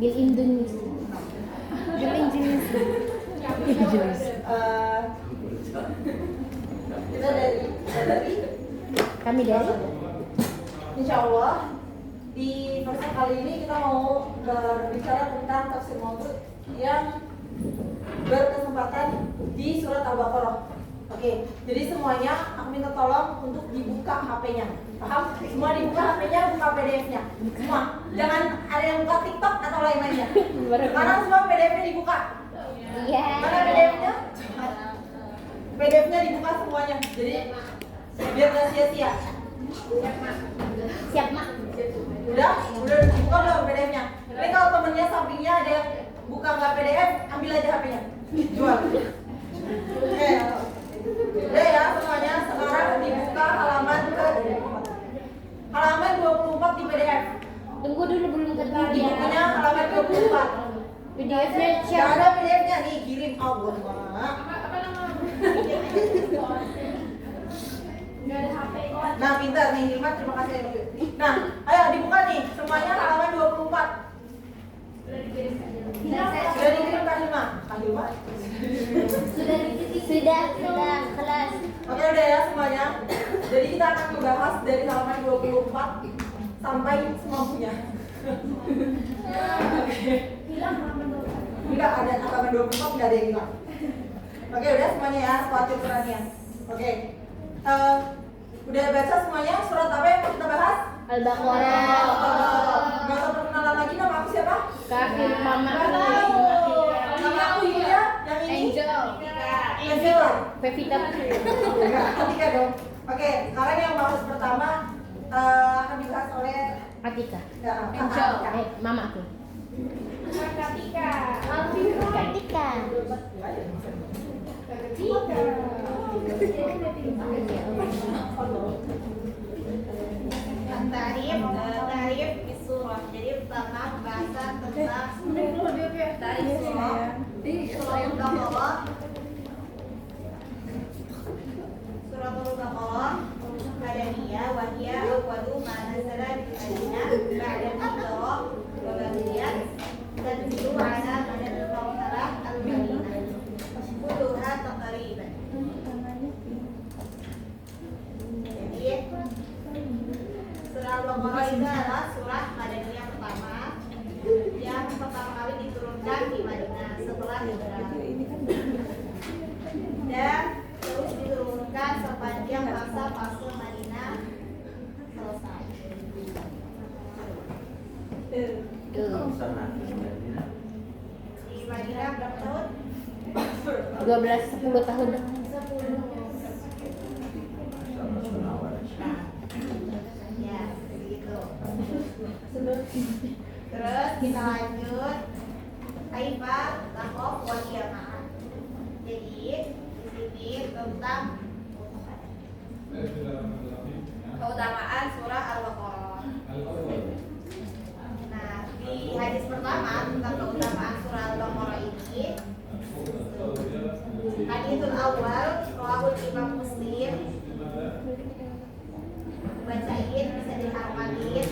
Bil Indonesia. Bil Indonesia. Kita dari Kami dari Insya Allah di versi kali ini kita mau berbicara tentang tafsir maudhu yang berkesempatan di surat Al-Baqarah. Oke, jadi semuanya aku minta tolong untuk dibuka HP-nya. Paham? Semua dibuka HP-nya, buka PDF-nya. Semua. Jangan ada yang buka TikTok atau lain-lainnya. Sekarang semua PDF-nya dibuka. Iya. Mana PDF-nya? PDF-nya dibuka semuanya. Jadi biar nggak sia-sia. Siap, Mak. Udah dibuka belum PDF-nya? Ini kalau temennya sampingnya ada yang buka nggak PDF, ambil aja HP-nya. Jual. Oke. Udah ya semuanya, sekarang dibuka halaman 24 di PDF. Tunggu dulu belum ketemu Di dia. bukunya halaman 24. PDF-nya Gak siapa? ada PDF-nya nih, kirim Allah. Nah, pintar nih Hilman, terima kasih. Nah, ayo dibuka nih, semuanya halaman 24. Sudah dikirim Kak Hilma. Kak Hilma? Sudah kelas. Oke udah ya semuanya. Jadi kita akan membahas dari halaman 24 sampai semampunya. Oke. Enggak ada halaman 24 enggak ada yang hilang. Oke udah semuanya ya, khawatir perhatian. Oke. Udah baca semuanya surat apa yang mau kita bahas? Al-Baqarah. Gak usah perkenalan lagi, nama aku siapa? Kafir Mama. Nama aku Yulia, yang ini Angel. Angela. Pevita. Enggak, ketiga dong. Oke, sekarang yang bahas pertama akan dibahas oleh Atika. Angel. Mama aku. Katika. Atika. Tarif surah. Jadi pertama pembahasan tentang tarif surah. Surah Al-Baqarah. Surah Al-Baqarah Madaniyah wa hiya awwalu ma nazala bil Madinah ba'da al-Hijrah wa baqiyat tanzilu ala madad al-Marhalah al-Madinah. Kulluha taqriban. Jadi surah Al-Baqarah itu adalah surah Madaniyah pertama yang pertama kali diturunkan di Madinah setelah hijrah dan terus diturunkan sepanjang masa fase Madinah selesai. Di Madinah berapa tahun? 10 tahun. 10. Ya, begitu. Terus kita lanjut. Kaifah taqaf wa qiyamah. Jadi di sini tentang keutamaan surah Al-Baqarah. Nah, di hadis pertama tentang keutamaan surah Al-Baqarah ini, hadisul awal rawahul Imam Muslim. Bacain bisa dihafalin.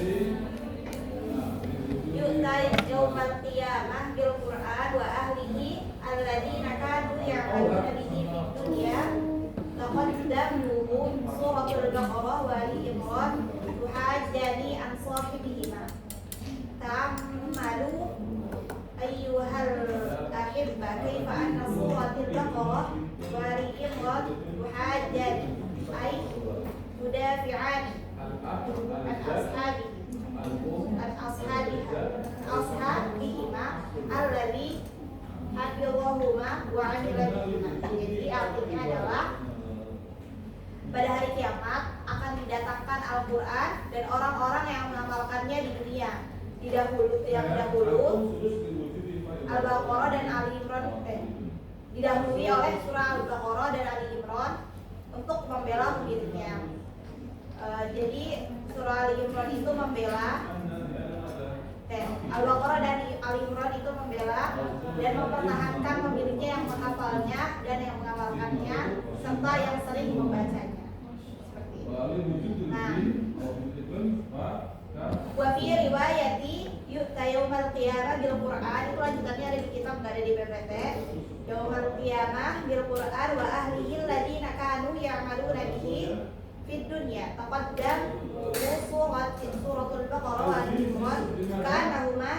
Yu'ta yaumal qiyamah bil Qur'an wa ahlihi alladzina kanu ya'maluna bihi fid dunya. Laqad damuhu suratul Baqarah wa Ali Imran tuhajjani an sahibihima. Ta'ammalu ayyuhal ahibba kaifa anna suratul Baqarah wa Ali Imran tuhajjani ay mudafi'ani ashabihima alladhi hafizahuma wa amila bihima. Jadi artinya adalah pada hari kiamat akan didatangkan Al-Quran dan orang-orang yang mengamalkannya di dunia. Yang dahulu Al-Baqarah dan Ali Imran didahului oleh surah Al-Baqarah dan Ali Imran untuk membela pemiliknya. Jadi surah Ali Imran itu membela Al-Baqarah dan Ali Imran itu membela dan mempertahankan pemiliknya yang menghafalnya dan yang mengamalkannya serta yang sering membacanya. Seperti itu. Nah, wa fi riwayati yu'ta yaumal Yaumal qiyamah bil Qur'an, itu lanjutannya ada di kitab, nggak ada di PPT. Yaumal qiyamah bil Qur'an wa ahlihi alladziina kanu ya'maluna bihi fid dunya. Taqaddam suratul Baqarah wa Al-Imran kanahuma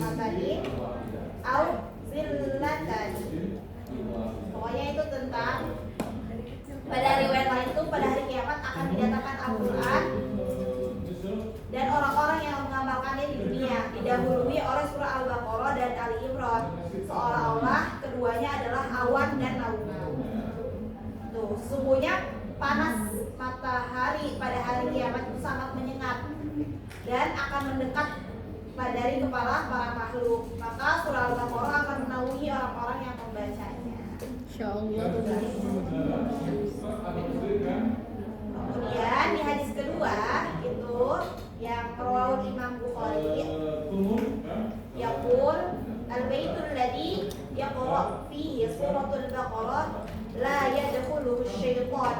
matani au zillatani. Pokoknya itu tentang pada riwayat lain itu pada hari kiamat akan didatangkan Al-Quran dan orang-orang yang mengamalkannya di dunia didahului oleh surah Al-Baqarah dan Ali Imran, seolah-olah keduanya adalah awan dan naungan. Tuh, sesungguhnya panas matahari pada hari kiamat itu sangat menyengat dan akan mendekat dari kepala para makhluk. Maka surah Al-Baqarah akan menaungi orang-orang yang membacanya. Insyaallah. Kemudian di hadis kedua itu yang rawahu Imam Bukhari, yaqul al-baitul ladzi yaqra fihi suratul Baqarah la yadkhuluhu asy-syaitan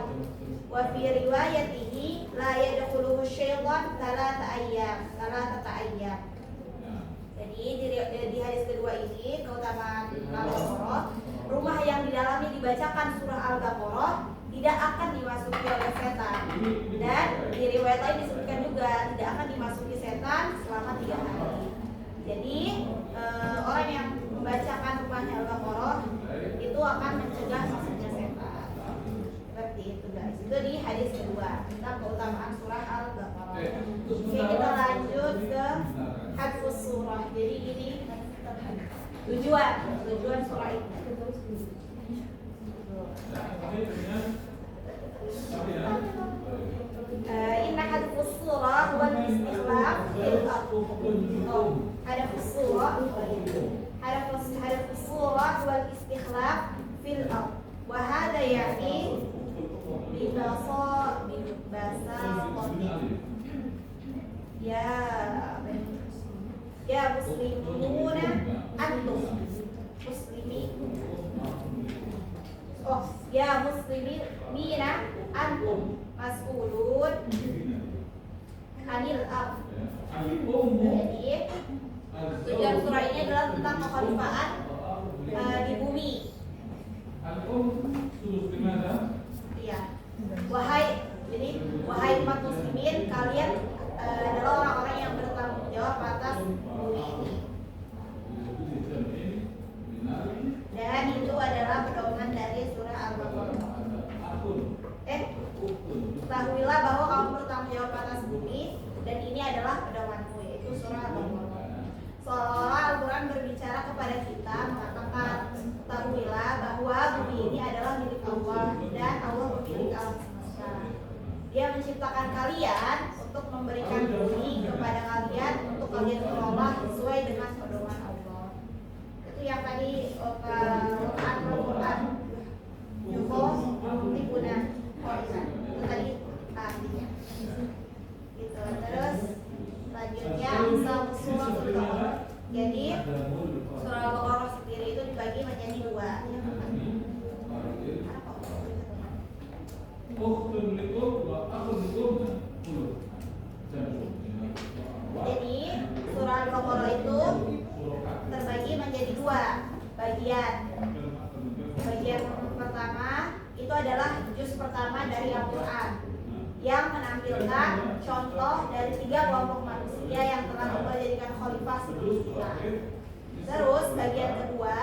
wa fi riwayatihi la yadkhuluhu asy-syaitan thalatha ayyam. Jadi di hadis kedua ini keutamaan Al-Baqarah, rumah yang di dalamnya dibacakan surah Al-Baqarah tidak akan dimasuki oleh setan. Dan di riwayat lain disebutkan juga tidak akan dimasuki setan selama 3 hari. Jadi orang yang membacakan rumahnya Al-Baqarah itu akan mencegah masuknya setan. Seperti itu guys. Itu di hadis kedua tentang keutamaan surah Al-Baqarah. Oke, kita lanjut ke hadfus surah. Jadi ini tujuan surah ini. Inna hadfus surah wal istikhlaf fil ardh. Hadfus surah wal istikhlaf fil ardh. Wa hadha ya'ni ya muslimuna antum muslimina antum mas'ulun anil ardh. Jadi tujuan surah ini adalah tentang kekhalifaan di bumi. Iya. Wahai umat muslimin, kalian adalah orang-orang yang bertanggung jawab atas bumi ini. Dan itu adalah pedoman dari surah Al-Baqarah. Ketahuilah bahwa kamu bertanggung jawab atas bumi dan ini adalah pedomanmu, yaitu surah Al-Baqarah. Seolah-olah Al-Quran berbicara kepada kita mengatakan, ketahuilah bahwa bumi ini adalah milik Allah dan Allah memiliki alam semesta. Dia menciptakan kalian untuk memberikan bumi kepada kalian untuk kalian kelola sesuai dengan pedoman Allah. Itu yang tadi Al-Quran Yuhos Tibuna itu tadi artinya gitu. Terus selanjutnya surah Al-Baqarah. Jadi surah Al-Baqarah sendiri itu dibagi menjadi 2. Jadi surah Al-Baqarah itu terbagi menjadi 2 bagian. Bagian pertama itu adalah juz pertama dari Al-Quran yang menampilkan contoh dari 3 kelompok manusia yang telah Allah jadikan khalifah sebelum kita. Terus bagian kedua,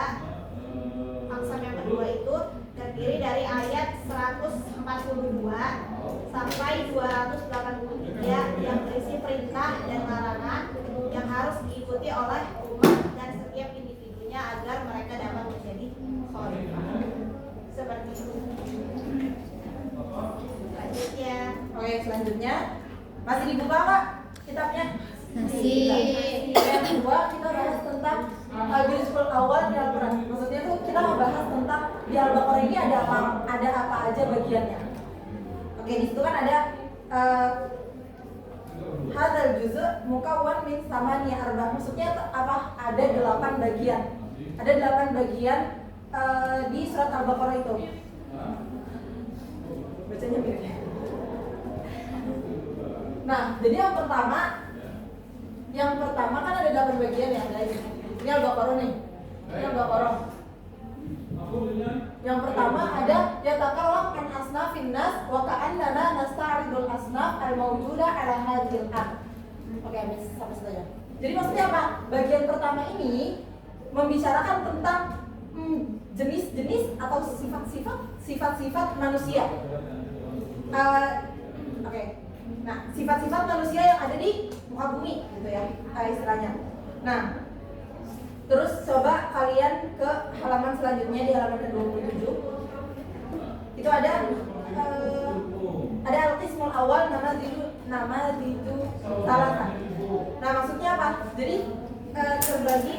aksam yang kedua itu terdiri dari ayat 142 sampai 283 yang berisi perintah dan larangan yang harus diikuti oleh umat dan setiap individunya agar mereka dapat menjadi khalifah. Seperti itu. Selanjutnya masih dibuka Kak kitabnya? Masih. Yang kedua kita bahas tentang juzul awal di Al-Quran. Maksudnya tuh kita membahas tentang di Al-Baqarah ini ada apa aja bagiannya. Oke, di situ kan ada hadzal juz' mukawwan min samani arba'. Maksudnya apa? Ada 8 bagian. Ada 8 bagian di surat Al-Baqarah itu. Baca bacanya mirip. Nah, jadi yang pertama kan ada 8 bagian ya guys. Ini Al-Baqarah nih. Ini Al-Baqarah. Yang pertama ada yatakallam an asnafin nas wa ka'annana nasta'ridul asnaf al-mawjuda ala hadhil ard. Oke, sampai situ aja. Jadi maksudnya apa? Bagian pertama ini membicarakan tentang jenis-jenis atau sifat-sifat manusia. Oke. Nah, sifat-sifat manusia yang ada di muka bumi gitu ya, istilahnya. Nah, terus coba kalian ke halaman selanjutnya di halaman ke-27. Itu ada al-qismul awal nama itu salatan. Nah, maksudnya apa? Jadi terbagi.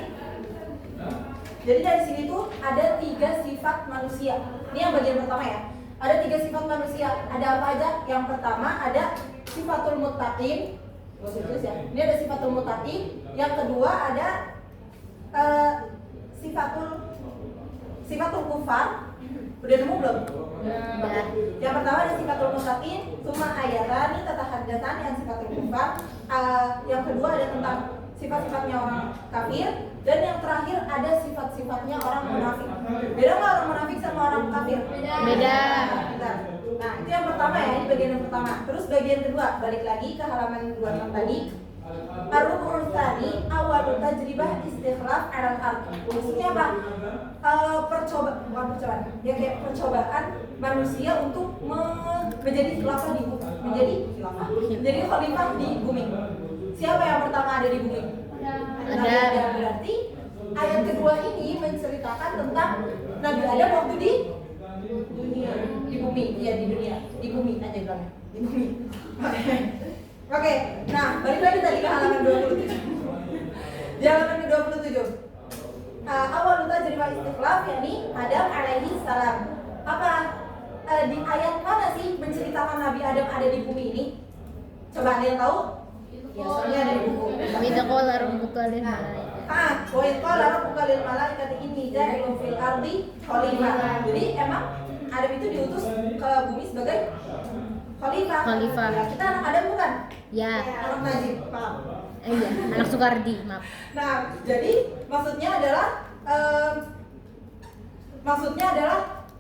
Jadi dari sini tuh ada 3 sifat manusia. Ini yang bagian pertama ya. Ada 3 sifat manusia. Ada apa aja? Yang pertama ada sifatul muttaqin. Ya. Ini ada sifatul muttaqin. Yang kedua ada sifatul kufar. Udah nemu belum? Udah. Yang pertama ada sifatul muttaqin, summa ayatani tatahaddatsan yang sifatul kufar. Yang kedua ada tentang sifat-sifatnya orang kafir, dan yang terakhir ada sifat-sifatnya orang munafik. Beda nggak orang munafik sama orang kafir? Beda. Nah, itu yang pertama ya, ini bagian yang pertama. Terus bagian kedua, balik lagi ke halaman 26 tadi. Ar-rubu'ul tsani awwalu tajribah istikhlaf 'alal ardh. Maksudnya apa? Percobaan manusia untuk menjadi khilafah di bumi, menjadi khalifah di bumi. Siapa yang pertama ada di bumi? Ada. Berarti ayat kedua ini menceritakan tentang Nabi Adam waktu di dunia, di bumi, iya di dunia, di bumi aja bilangnya, di bumi. Oke, nah balik lagi tadi ke halaman 27. Di halaman ke-27. Awal tajribah istikhlaf yakni Adam alaihi salam. Apa di ayat mana sih menceritakan Nabi Adam ada di bumi ini? Coba ada yang tahu? Ya, soalnya ada di buku. Beda qala rabbuka lil malaikati. Wa qala rabbuka lil malaikati inni ja'ilun fil ardi khalifah. Jadi emang Adam itu diutus ke bumi sebagai khalifah. Ya, kita anak Adam bukan? Ya. Anak Najib, maaf. Iya, anak Sukardi, maaf. Nah, jadi maksudnya adalah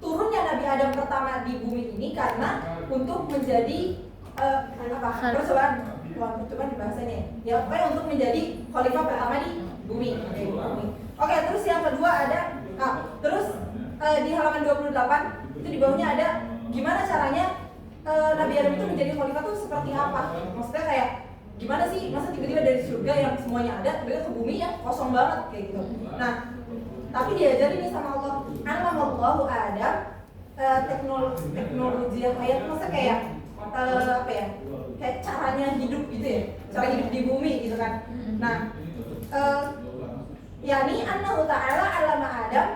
turunnya Nabi Adam pertama di bumi ini karena untuk menjadi percobaan bahasanya ya, pokoknya untuk menjadi khalifah pertama di bumi. Oke, terus yang kedua ada di halaman 28 itu di bawahnya ada gimana caranya Nabi Adam itu menjadi khalifah tuh seperti apa? Maksudnya kayak gimana sih, masa tiba-tiba dari surga yang semuanya ada tiba-tiba ke bumi ya kosong banget kayak gitu. Nah, tapi diajarin nih sama Allah, Allahu Adam teknologi yang kayak maksudnya kayak kayak caranya hidup gitu ya, cara hidup di bumi gitu kan. Nah, yakni annahu ta'ala alama Adam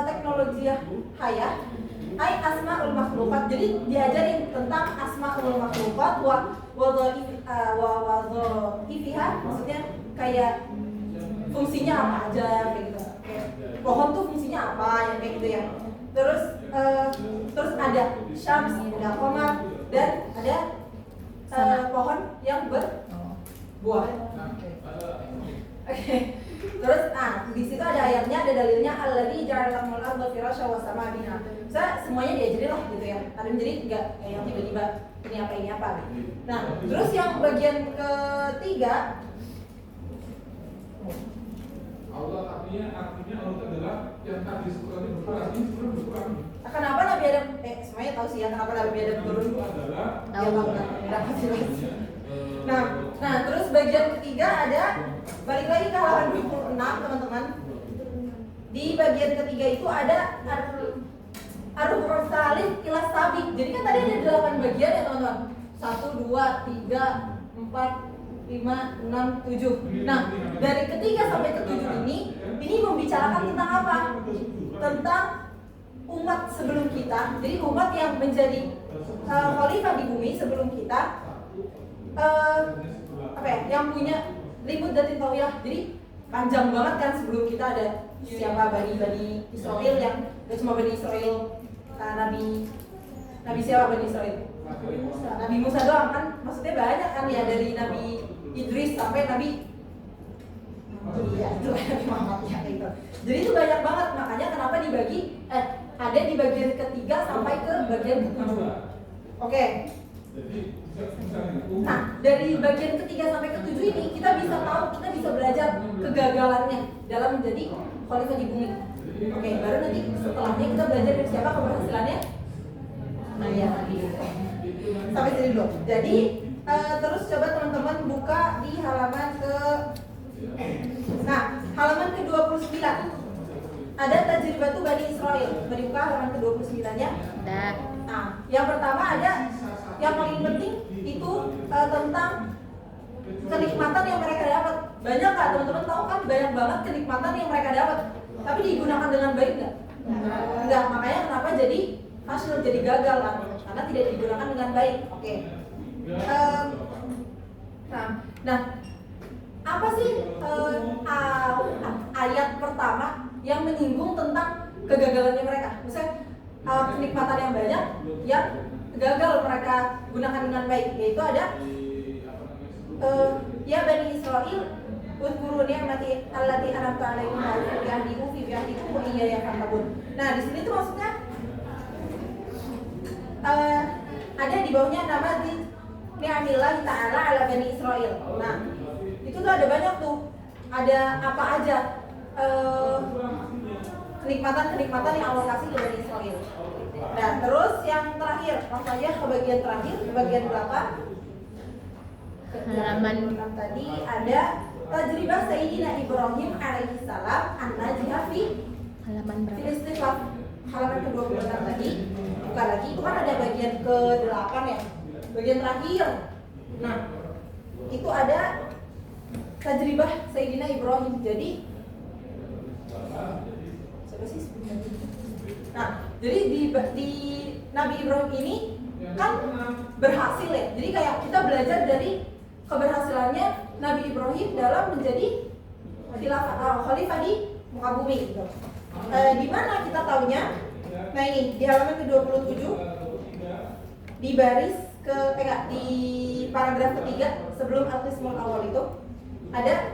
teknologi hayah ai asmaul makhluqat. Jadi diajarin tentang asmaul makhluqat wa wadha'ifiha, maksudnya kayak fungsinya apa aja kayak gitu. Kayak pohon tuh fungsinya apa ya kayak gitu ya. Terus ada syams, ada qamar, dan ada pohon yang berbuah. Oke. Terus di situ ada ayatnya, ada dalilnya alladzi ja'alakumul arda firasya was samaa bina. Semuanya diajarin lah gitu ya. Ada jadi enggak kayak yang tiba-tiba ini apa. Nah, terus yang bagian ketiga Allah artinya Allah adalah yang tadi seperti berkurang, ini sebenarnya berkurang. Kenapa Nabi Adam semuanya tahu sih ya kenapa Nabi Adam turun? Tahu. Nah, terus bagian ketiga ada balik lagi ke halaman 26 teman-teman. Di bagian ketiga itu ada ar-rubu'ul tsalits ila sabiq. Jadi kan tadi ada 8 bagian ya teman-teman. 1 2 3 4 5, 6, 7. Nah, dari ketiga sampai ke 7 ini membicarakan tentang apa? Tentang umat sebelum kita. Jadi umat yang menjadi khalifah di bumi sebelum kita, yang punya limud datin tawiyah. Jadi panjang banget kan sebelum kita ada siapa Bani Israel yang gak cuma Bani Israel Nabi Nabi siapa Bani Israil? Nabi Musa doang kan? Maksudnya banyak kan ya, dari Nabi Idris sampai Nabi itu Nabi Muhammad ya gitu. Jadi itu banyak banget, makanya kenapa dibagi ada di bagian ketiga sampai ke bagian ke-7. Oke. Nah, dari bagian ketiga sampai ke-7 ini kita bisa tahu, kita bisa belajar kegagalannya dalam menjadi khalifah di bumi. Oke, baru nanti setelahnya kita belajar dari siapa keberhasilannya. Nah ya, sampai sini dulu. Jadi terus coba teman-teman buka di halaman halaman ke-29. Ada Tajribatu Bani Israil. Beri buka halaman ke-29-nya. Dah. Nah, yang pertama ada yang paling penting itu tentang kenikmatan yang mereka dapat. Banyak nggak teman-teman tahu kan, banyak banget kenikmatan yang mereka dapat. Tapi digunakan dengan baik nggak? Enggak. Makanya kenapa jadi hasil jadi gagal kan? Karena tidak digunakan dengan baik. Oke. Nah, apa sih ayat pertama yang menyinggung tentang kegagalannya mereka? Misalnya kenikmatan yang banyak yang gagal mereka gunakan dengan baik, yaitu ada ya Bani Israil uzkuru ni'mati allati an'amtu 'alaikum wa ahdikum fi ahdikum wa iyaya farhabun. Nah, di sini tuh maksudnya ada di bawahnya nama di ni'amillah ta'ala 'ala Bani Israil. Nah, itu tuh ada banyak tuh. Ada apa aja kenikmatan yang Allah kasih ke Bani Israil. Nah, terus yang terakhir, langsung aja ke bagian terakhir, ke bagian belakang. Halaman Tadi ada Tajribah Sayyidina Ibrahim alaihissalam an-najih fi halaman berapa? Filistin, halaman ke-26 tadi. Buka lagi, itu kan ada bagian ke-8 ya, bagian terakhir. Nah, itu ada Tajribah Sayyidina Ibrahim. Jadi siapa sih sebenarnya? Nah, jadi di Nabi Ibrahim ini kan berhasil ya. Jadi kayak kita belajar dari keberhasilannya Nabi Ibrahim dalam menjadi khalifah di muka bumi gitu. Di mana kita taunya? Nah ini di halaman ke-27 di baris di paragraf ketiga sebelum al-qismul awal itu ada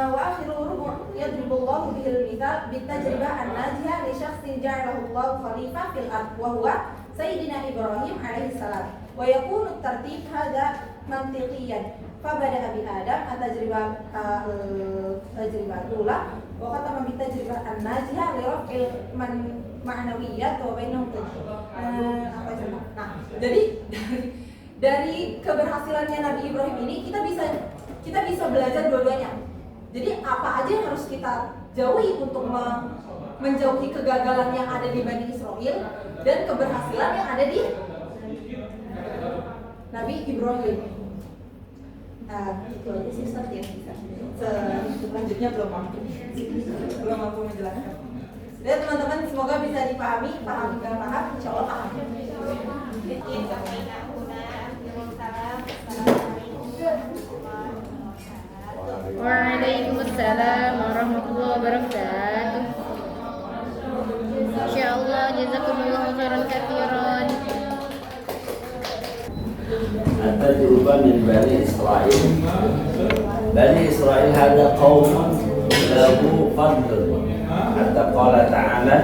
wa akhirul yadribullahu bihil mithal bitajribah an-najiyah li syakhsin ja'alahu Allah khalifah fil ard wa huwa Sayyidina Ibrahim alaihi salam wa yakunu tartib hadha mantiqiyan fa bada'a bi Adam at-tajribah ula wa khatama bi tajribah an-najiyah li raf'il ma'nawiyyat wa bainahum Nah, jadi dari keberhasilannya Nabi Ibrahim ini kita bisa belajar dua-duanya. Jadi apa aja yang harus kita jauhi untuk menjauhi kegagalan yang ada di Bani Israil dan keberhasilan yang ada di Nabi Ibrahim. Nah, itu aja sih Ustaz ya. Selanjutnya belum mampu menjelaskan. Dan teman-teman semoga bisa dipahami, paham dan paham, insyaallah paham. Waalaikumsalam warahmatullahi wabarakatuh. Insyaallah jazakumullahu khairan katsiran. التجربة من بني إسرائيل. بني إسرائيل هذا قوم له فضل حتى قال تعالى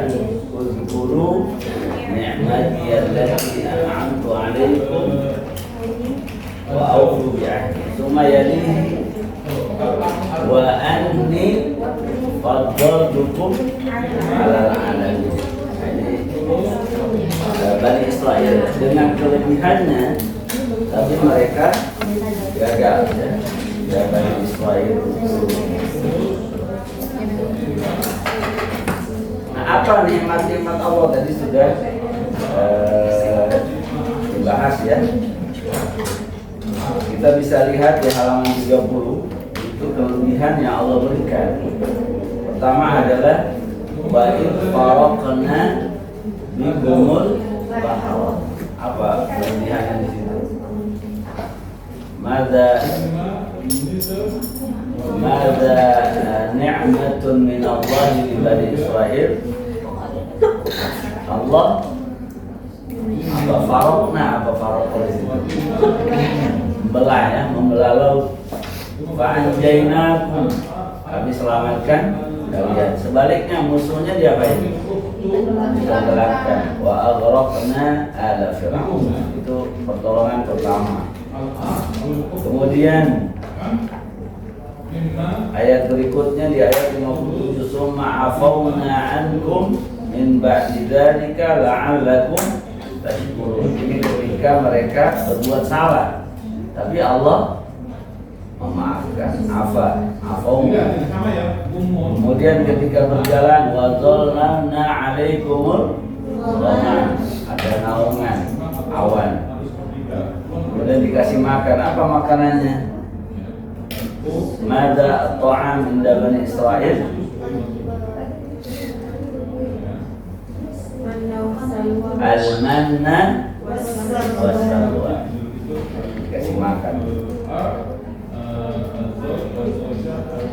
اذكروا نعمتي التي أنعمت عليكم وأوفوا بعهدي ثم يليه وأني فضلتكم على العالمين. Bani Israel dengan kelebihannya, tapi mereka gagal ya. Bani Israel. Nah, apa nikmat-nikmat Allah tadi sudah dibahas ya. Kita bisa lihat di halaman 30 itu kelebihan yang Allah berikan. Pertama adalah wa faraqna bihumul bahra. Apa kelebihannya di situ? Mada ni'matun min Allah li Bani Israil. Allah Wa farokna, apa farok di situ? Membelah ya, membelah laut. Wa anjainakum, kami selamatkan kalian. Sebaliknya musuhnya diapain? Ditenggelamkan. Wa aghraqna ala fir'aun. Itu pertolongan pertama. Kemudian ayat berikutnya di ayat 57, summa afawna ankum min ba'di dzalika la'allakum tashkurun. Ini ketika mereka berbuat salah, tapi Allah memaafkan. Afawna. Kemudian ketika berjalan wa dzalna 'alaikumul ghamam, ada naungan awan. Kemudian dikasih makan. Apa makanannya? Mada ta'am inda Bani Israel? Al-manna wassalwa. Dikasih makan.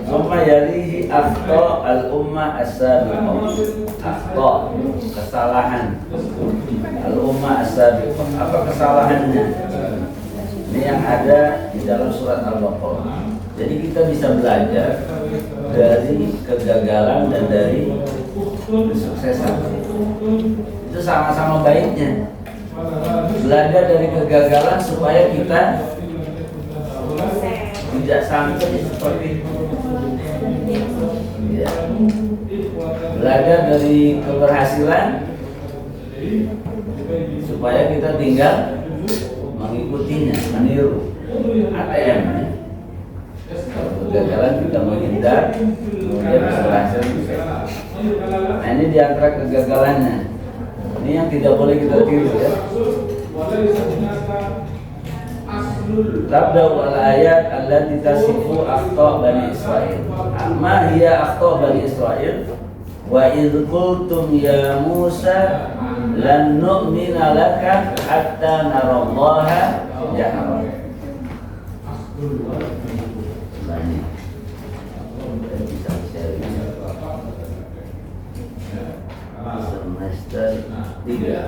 Summa yalihi akhta al-ummah as-sabiqah. Akhta, kesalahan al-ummah as-sabiqah. Apa kesalahannya? Ini yang ada di dalam surat Al-Baqarah. Jadi kita bisa belajar dari kegagalan dan dari kesuksesan. Itu sama-sama baiknya. Belajar dari kegagalan supaya kita tidak sampai seperti itu. Ya. Belajar dari keberhasilan supaya kita tinggal mengikutinya, meniru. ATM ya. Kegagalan kita menghindar, kemudian berhasil. Nah ini diantara kegagalannya. Ini yang tidak boleh kita tiru ya. Tabda wal ayat allati tasifu akhta Bani Israil. Ma hiya akhta Bani Israil? Wa idh qultum ya Musa lan nu'mina laka hatta narallaha jahra. Semester 3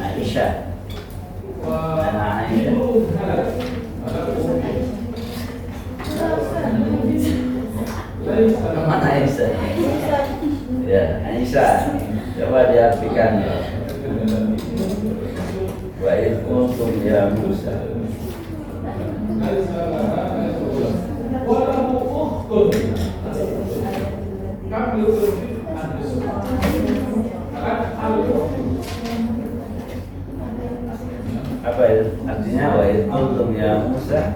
Aisyah. Anak Aisyah. Mana Aisyah? Ya, Aisyah. Coba diartikan. Wa idh qultum ya Musa. Apa itu? Artinya wa idh qultum ya Musa.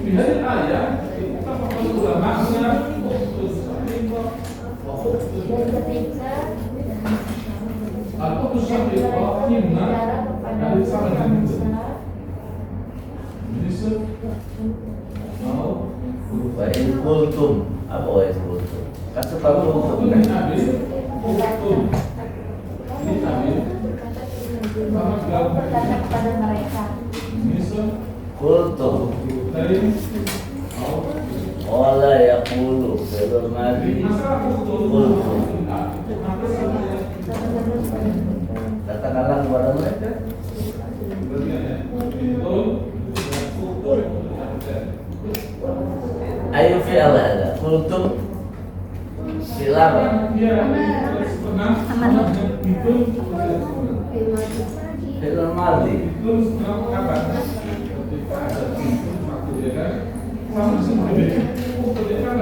Di hari ayat kita mengambil makna atau tusabiqah himna dari sama dengan itu. Wa idh qultum. Apa wa idh qultum? Kan suka qultum kan? berkata kepada mereka. Qultum. Wala yaqulu fi'l madhi qultum. Katakanlah kepada mereka. Ayo fi'al hada. Qultum silam. Aman. Fi'l madhi.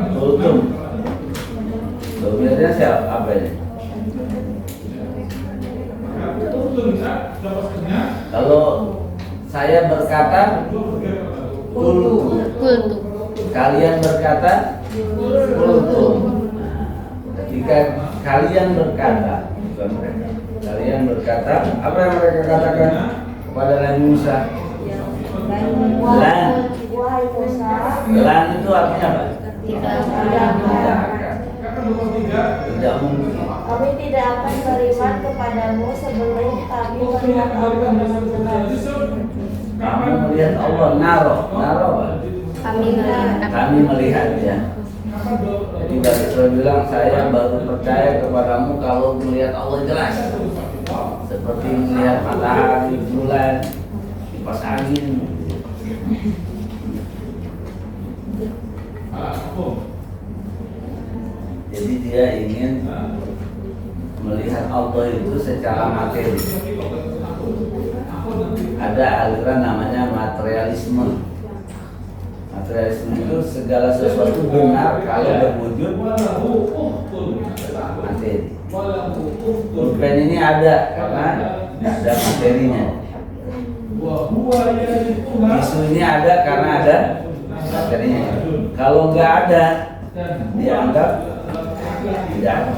Qultum. Domirnya siapa? Apa ini? Kalau saya berkata qultum. Kultu. Kalian berkata qultum. Ketika kalian berkata, bukan mereka. Kalian berkata, apa yang mereka katakan kepada Nabi Musa? Lan. Lan itu artinya apa? Tidak. Tidak mungkin. Kami tidak akan beriman kepadamu sebelum kami melihat Allah dengan jelas. Kamu melihat Allah, naro apa? Kami melihat. Kami melihat ya. Jadi juga Rasul bilang, saya baru percaya kepadamu kalau melihat Allah jelas, seperti melihat matahari, bulan, kipas angin. Jadi dia ingin melihat Allah itu secara materi. Ada aliran namanya materialisme. Materialisme itu segala sesuatu benar kalau berwujud materi. Pulpen ini ada karena ada materinya. Isu ini ada karena ada materinya. Kalau nggak ada, dianggap tidak ada.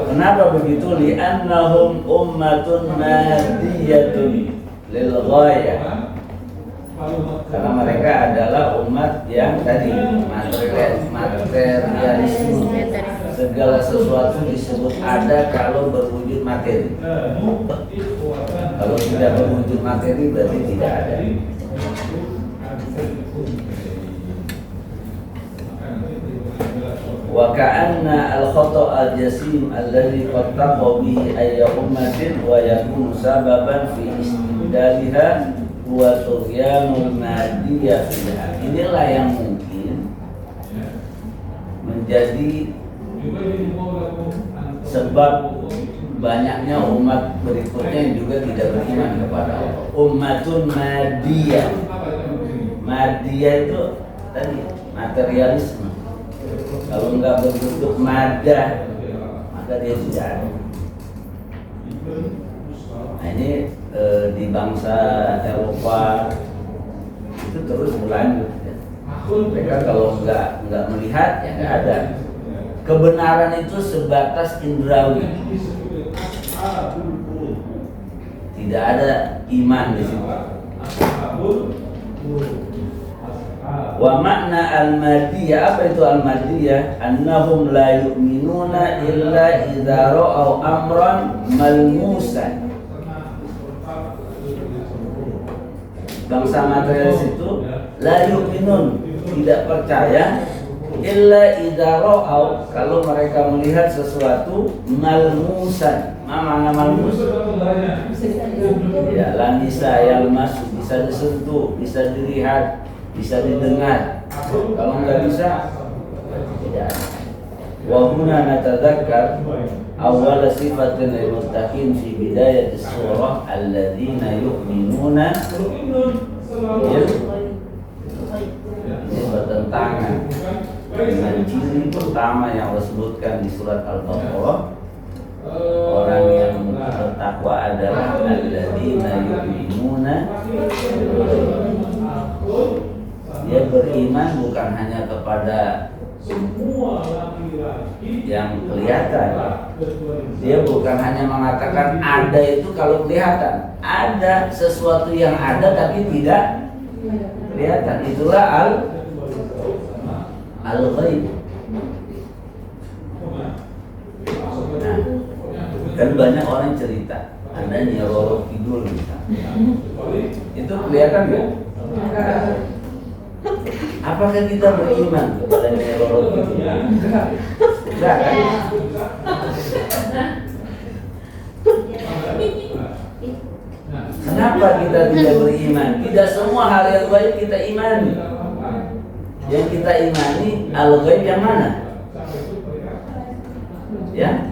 Kenapa begitu? Li'annahum ummatun madiyatun lil ghayah. Karena mereka adalah umat yang tadi materialisme. Segala sesuatu disebut ada kalau berwujud materi. Kalau tidak berwujud materi berarti tidak ada. Wa ka'anna al-khata' al-jasim alladhi qad taqa bihi ayya ummatin wa yakunu sababan fi istibdaliha huwa tughyanul madiyah fiha. Inilah yang mungkin menjadi sebab banyaknya umat berikutnya yang juga tidak beriman kepada Allah. Ummatun madiyah. Madiyah itu tadi materialisme. Kalau enggak berbentuk madah, maka dia tidak ada. Nah ini di bangsa Eropa itu terus berlanjut. Ya. Mereka kalau enggak melihat, ya enggak ada. Kebenaran itu sebatas indrawi. Tidak ada iman di situ. Wa makna al-madiyah, apa itu al-madiyah? Annahum la yu'minuna illa idza ra'aw amran malmusan. Bangsa materialis itu la yu'minun, tidak percaya illa idza ra'aw, kalau mereka melihat sesuatu malmusan. Mana malmus? Ya, lanisa yalmas, bisa disentuh, bisa dilihat, bisa didengar. Kalau nggak bisa, tidak. Wa huna natadzakkar awal sifatin lil muttaqin fi bidayat as-surah alladzina yu'minuna bil. Ini bertentangan dengan ciri pertama yang Allah sebutkan di surat Al-Baqarah. Orang yang bertakwa adalah alladzina yu'minuna. Dia beriman bukan hanya kepada yang kelihatan. Dia bukan hanya mengatakan ada itu kalau kelihatan. Ada sesuatu yang ada tapi tidak kelihatan. Itulah al-ghaib. Nah, kan banyak orang cerita ada Nyi Roro Kidul misalnya. Itu kelihatan nggak? Apakah kita beriman kepada Nyi Roro Kidul? Enggak kan? Kenapa kita tidak beriman? Tidak semua hal yang baik kita imani. Yang kita imani al-ghaib yang mana? Ya?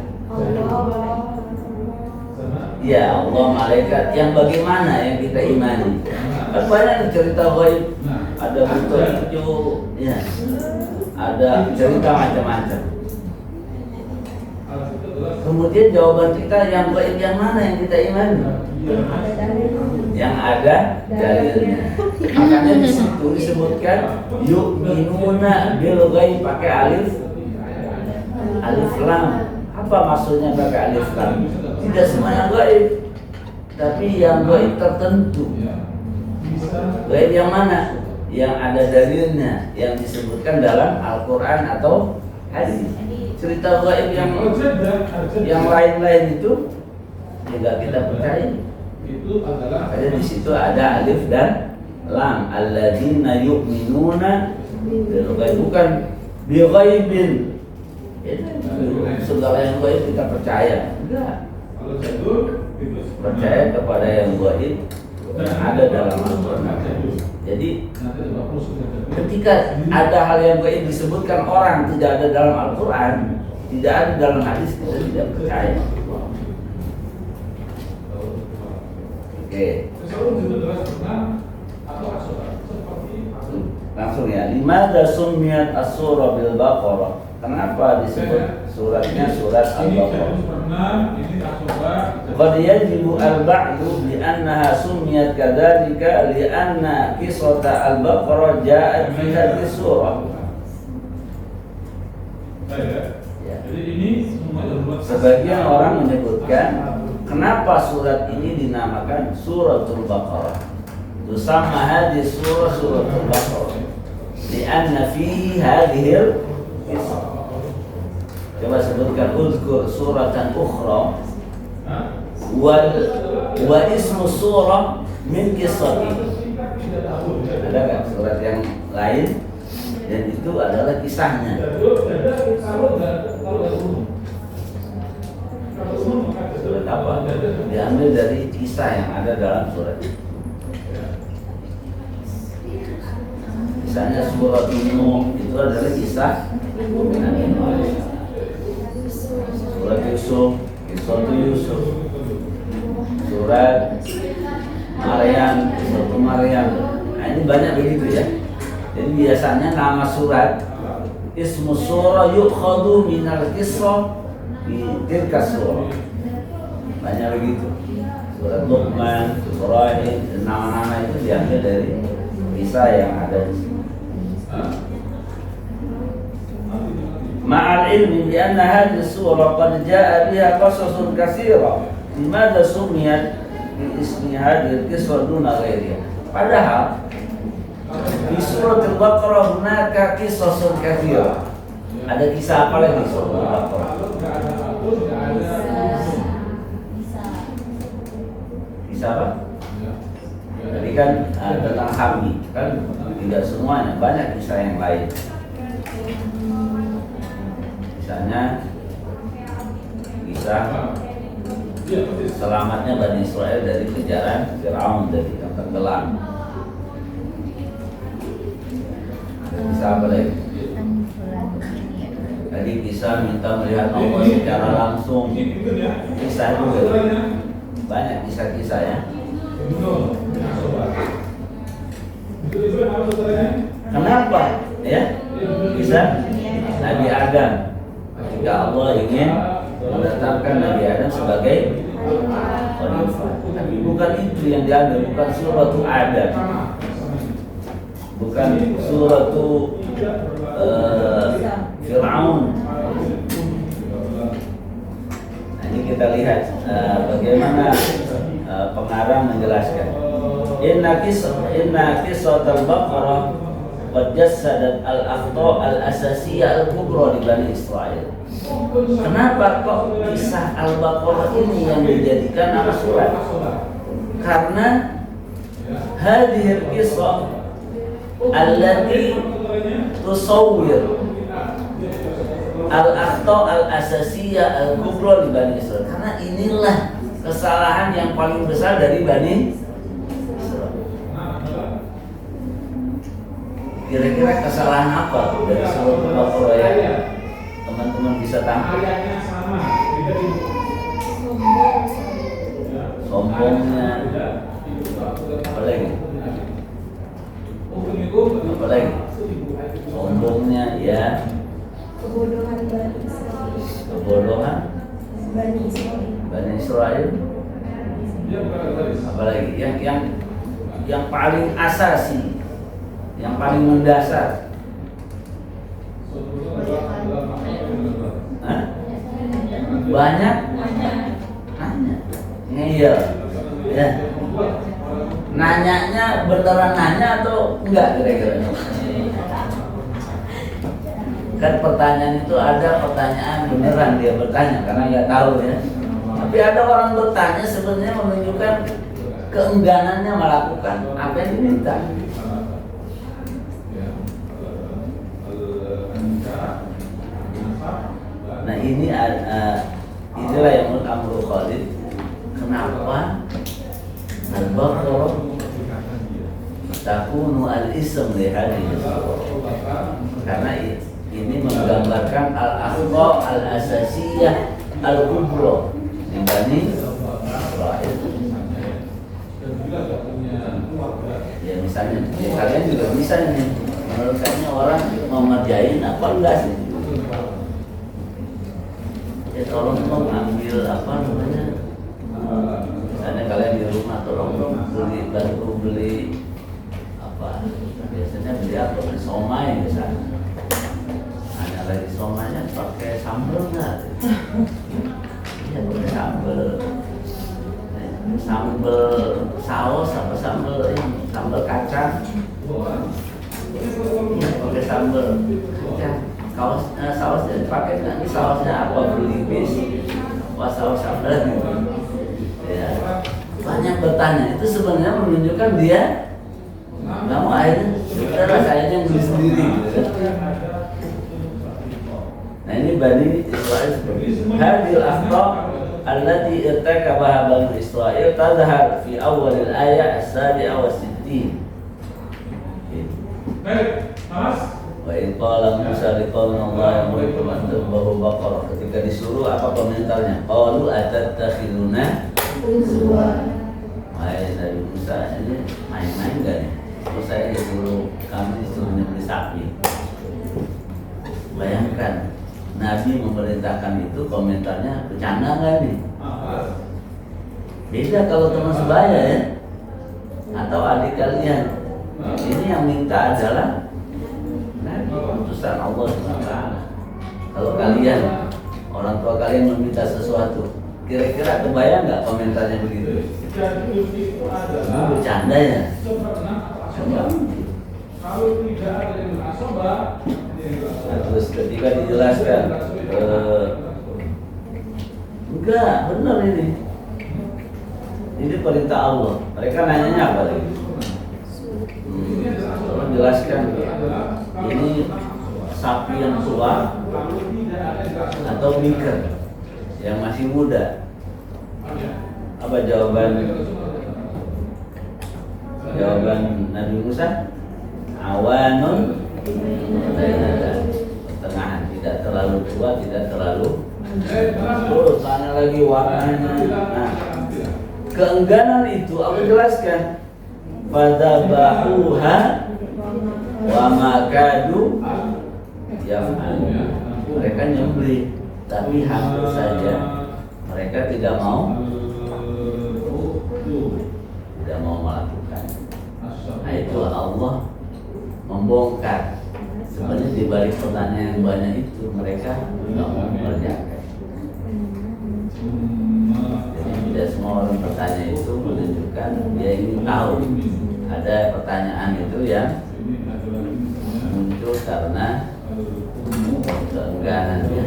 Ya Allah, malaikat yang bagaimana yang kita imani? Kan banyak cerita ghaib, ada bentuk hijau, ya, ada cerita macam-macam. Kemudian jawaban kita yang ghaib yang mana yang kita imani? Yang ada dalilnya. Makanya di situ disebutkan yu'minuna bil ghaib pakai alif lam. Apa maksudnya pakai alif lam? Tidak semuanya gaib, tapi yang gaib tertentu. Gaib yang mana? Yang ada dalilnya, yang disebutkan dalam Al-Quran atau hadis. Cerita gaib yang lain-lain itu tidak kita percaya. Makanya di situ ada alif dan lam alladzina yu'minuna bil ghaib, bukan bi ghaibin. Segala yang gaib kita percaya. Enggak. Kalau jadul itu Percaya kepada yang gaib yang ada dalam Al-Qur'an. Jadi nanti coba proses jadul. ketika ada hal yang gaib disebutkan orang tidak ada dalam Al-Quran, tidak ada dalam hadis, kita tidak percaya. Oke, Sesuatu itu adalah benar atau asokan seperti langsung ya. Limada summiyat as-surah bil Baqarah? Kenapa disebut suratnya surat ini Al-Baqarah? jadul benar, ini asokan. Qad yajibu al-ba'du bi annaha summiyat kadzalika li anna qissata al-Baqarah ja'at fi hadhihi surah. Baik, Ya. jadi ini semua berbuat Sebagian orang menyebutkan kenapa surat ini dinamakan suratul Baqarah. Tusamma hadhihi surah suratul Baqarah li'anna fihi hadhil qissah. Coba sebutkan uzkur suratan ukhra wa ismu surah min qissati. Ada kan surat yang lain dan itu adalah kisahnya. Surat apa? Diambil dari kisah yang ada dalam surat. Misalnya surat Nuh itu adalah kisah Nabi Nuh. Surat Yusuf, kisah Yusuf. Surat Maryam, kisah Maryam. Nah, ini banyak begitu ya. Jadi biasanya nama surat ismu surah yukhadu minal qissah di tilka surah. Banyak begitu. Surat Luqman, Ibrahim, nama-nama itu diambil dari kisah yang ada di sini. Ma'al ilmi bi anna hadhihi surah qad jaa'a biha qasasun katsira. Limadha sumiyat bi ismi hadhihi al-qissah duna ghairiha? Padahal di surat Al-Baqarah hunaka qisasun katsira. Ada kisah apa lagi surat Al-Baqarah? Kisah apa? Tadi kan tentang Hamdi, kan tidak semuanya, banyak kisah yang lain. Misalnya kisah selamatnya Bani Israel dari kejaran Fir'aun dari yang tenggelam. Kisah apa lagi? Tadi kisah minta melihat Allah secara langsung. Kisah juga banyak kisah-kisah ya. Kenapa? Ya, kisah Nabi Adam. Ketika Allah ingin menetapkan Nabi Adam sebagai khalifah. Tapi bukan itu yang diambil, bukan suratul Adam. Bukan suratul Fir'aun. Nah, ini kita lihat bagaimana pengarang menjelaskan. Inna qissatal Baqarah qad jassadat al-akhta' al-asasiyah al-kubra di Bani Israel. Kenapa kok kisah Al-Baqarah ini yang dijadikan nama surat? Karena hadhil qissah allati tusawwir al-akhta' al-asasiyah al-kubra di Bani Israel. Karena inilah kesalahan yang paling besar dari Bani Israel. Kira-kira kesalahan apa dari surat Al-Baqarah yang teman-teman bisa tangkap? Sombongnya, apa lagi? Apa lagi? Sombongnya ya. Kebodohan Bani Israel. Kebodohan Bani Israel. Bani Israel. Apa lagi? Yang paling asasi, yang paling mendasar. Hah? Banyak nanya, ngeyel, ya. Nanyanya beneran nanya atau enggak kira-kira? Kan pertanyaan itu ada pertanyaan beneran dia bertanya karena nggak tahu ya. Tapi ada orang bertanya sebenarnya menunjukkan keengganannya melakukan apa yang diminta. Nah ini inilah yang menurut Amrul Khalid, kenapa Al-Baqarah takunu al-ism li hadhihi surah, karena ini menggambarkan al-akhta al-asasiyah al-kubra yang Bani Israil. Ya misalnya, ya kalian juga bisa nih, menurut kalian orang mau ngerjain apa enggak sih? Ya tolong ambil apa namanya, misalnya kalian di rumah tolong bantu beli apa, biasanya beli apa, beli somai misalnya. Hanya lagi somainya pakai sambal nggak? Ya pakai sambal saus apa sambal kacang, ya, pakai sambal kacang. Sausnya dipakai nanti sausnya apa, beli bis apa saus apa gitu. Ya, banyak bertanya, itu sebenarnya menunjukkan dia kamu akhirnya sudah saya yang beli sendiri gitu. Nah ini Bani Israil seperti itu. Hadil akhta allati irtakabaha Bani Israil tadhhar fi awal al-ayah as-sabi'ah wa sittin. Baik, Mas. Wa in qala Musa liqaulina Allah ya'murukum an tadhbahu baqarah, ketika disuruh apa komentarnya? Qalu atattakhiduna huzwa. Nabi Musa ini main-main enggak nih? Terus saya kami disuruh beli sapi. Bayangkan Nabi memerintahkan itu, komentarnya bercanda nggak nih? Beda kalau teman sebaya ya, atau adik kalian. Ini yang minta adalah Nabi, utusan Allah SWT. Kalau kalian, orang tua kalian meminta sesuatu, kira-kira kebayang nggak komentarnya begitu? Ini bercanda ya? Kalau tidak ada yang asoba, Nah, terus ketika dijelaskan, enggak, benar ini perintah Allah. Mereka nanyanya apa lagi? Tolong jelaskan, ini sapi yang tua atau bikr yang masih muda? Apa jawaban Nabi Musa? Awanun pertengahan, tidak terlalu tua, tidak terlalu terus tanya lagi warnanya. Nah, keengganan itu Allah jelaskan, fadzabahuha wa ma kadu yaf'alun. Mereka nyembelih, tapi hampir saja mereka tidak mau melakukan. Nah itu Allah membongkar. Sebenarnya di balik pertanyaan yang banyak itu mereka nggak mau mengerjakan. Jadi tidak semua orang bertanya itu menunjukkan dia ingin tahu. Ada pertanyaan itu yang muncul karena keengganannya.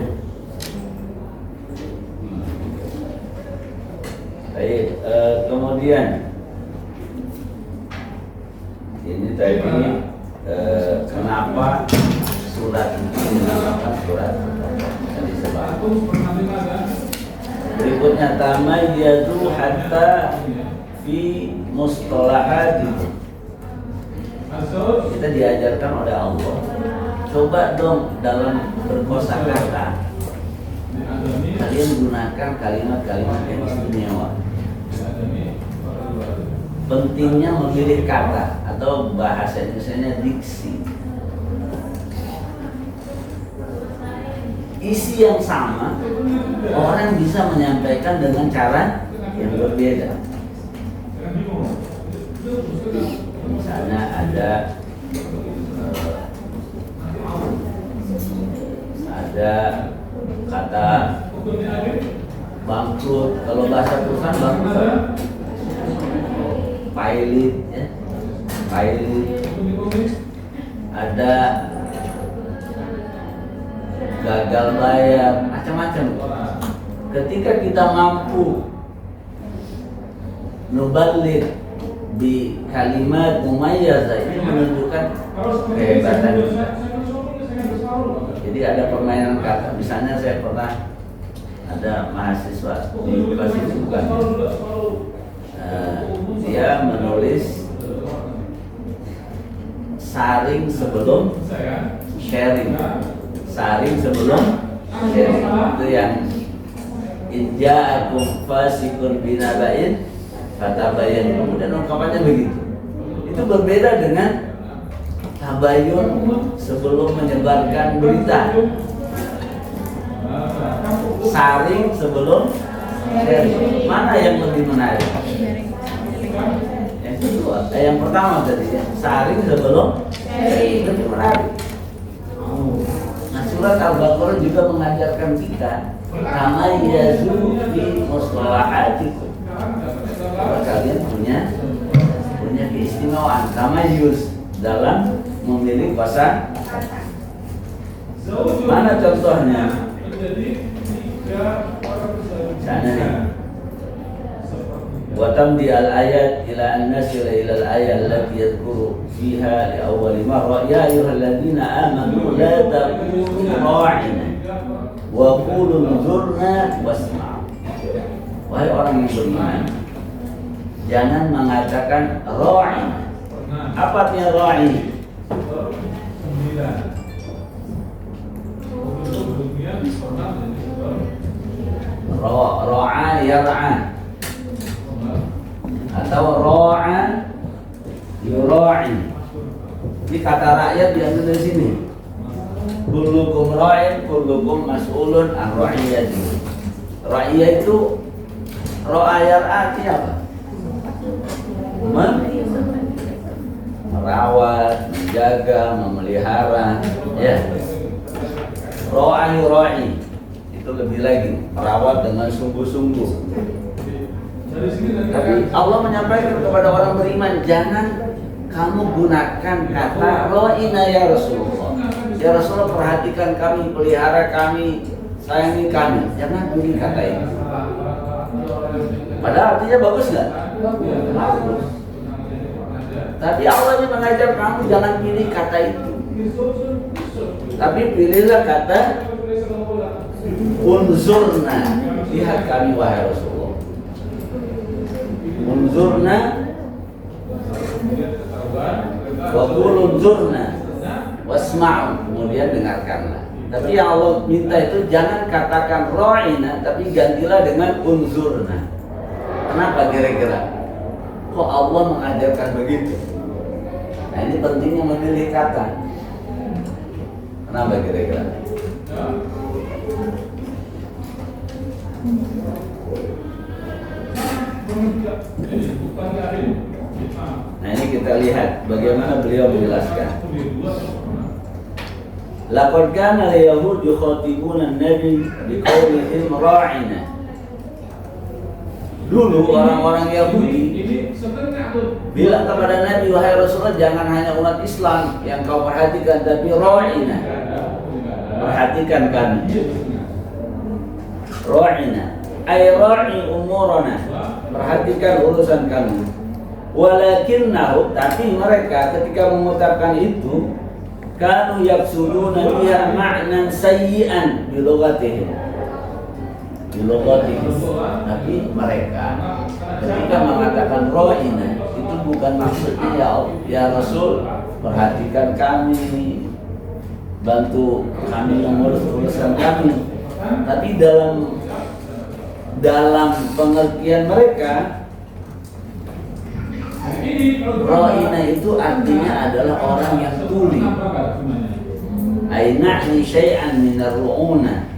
Baik, kemudian ini tadi kenapa surat ini dinamakan surat yang disebut. Berikutnya tamayyazu hatta fi mustalahati. Kita diajarkan oleh Allah. Coba dong dalam berkosakata kalian gunakan kalimat-kalimat yang istimewa. Pentingnya memilih kata atau bahasa Indonesianya diksi. Isi yang sama, orang bisa menyampaikan dengan cara yang berbeda. Misalnya ada kata bangkrut, kalau bahasa perusahaan bangkrut, pilot ya, ada gagal bayar, macam-macam. Ketika kita mampu nuballigh di kalimat mumayyazah, ini menunjukkan kehebatan kita. Jadi ada permainan kata. Misalnya saya pernah ada mahasiswa di kelas itu bukan, dia menulis saring sebelum sharing, saring sebelum sharing. Itu yang inja'akum fasikun binaba'in fatabayyan, kemudian ungkapannya begitu. Itu berbeda dengan tabayun sebelum menyebarkan berita, saring sebelum sharing. Mana yang lebih menarik? Yang kedua, yang pertama tadi ya, saring sebelum sharing lebih menarik. Nah, surat Al-Baqarah juga mengajarkan kita kama yazu fi mustalahatikum. Kalian punya keistimewaan kama yuz dalam memilih pasangan. Mana contohnya? Sana nih. Wa tamdi al-ayat ila an nasila ila al-ayat allati yadhkuru fiha li awwal marra ya ayyuhalladzina amanu la taqulu ra'ina wa qulu nzurna wasma'u. Wahai orang yang beriman, jangan mengatakan ra'ina. Apa artinya ra'i? Ra'a yar'a atau ra'a yura'i. Ini kata rakyat diambil dari sini. Kullukum ra'in, kullukum mas'ulun an ra'iyati. Ra'iyah itu ra'a yar'a artinya apa? Merawat, menjaga, memelihara, ya. Ra'a yura'i itu lebih lagi, merawat dengan sungguh-sungguh. Tapi Allah menyampaikan kepada orang beriman, jangan kamu gunakan kata ra'ina ya Rasulullah. Ya Rasulullah, perhatikan kami, pelihara kami, sayangi kami. Jangan pilih kata ini. Padahal artinya bagus nggak? Bagus. Tapi Allah juga mengajar kamu jangan pilih kata itu. Tapi pilihlah kata unzurna, lihat kami wahai Rasulullah. Unzurna wa qul unzurna wasma'u, kemudian dengarkanlah. Tapi yang Allah minta itu jangan katakan ra'ina, tapi gantilah dengan unzurna. Kenapa kira-kira? Kok Allah mengajarkan begitu? Nah, ini pentingnya memilih kata. Kenapa kira-kira? Nah, ini kita lihat bagaimana beliau menjelaskan. Laqad kana al-yahud yukhatibuna an-nabi biqaulihim ra'ina. Dulu orang-orang Yahudi bilang kepada Nabi, wahai Rasulullah, jangan hanya umat Islam yang kau perhatikan, tapi ra'ina, perhatikan kami. Ra'ina ay ra'i umurana, perhatikan urusan kami. Walakinnahu, tapi mereka ketika mengucapkan itu, kanu yaksuduna biha ma'nan sayyi'an bi lughatihim. Tapi mereka ketika mengatakan ra'ina, itu bukan maksudnya ya Rasul, perhatikan kami, bantu kami mengurus urusan kami. Tapi dalam pengertian mereka, ra'ina itu artinya adalah orang yang tuli. Aina'ni syai'an minar ru'una.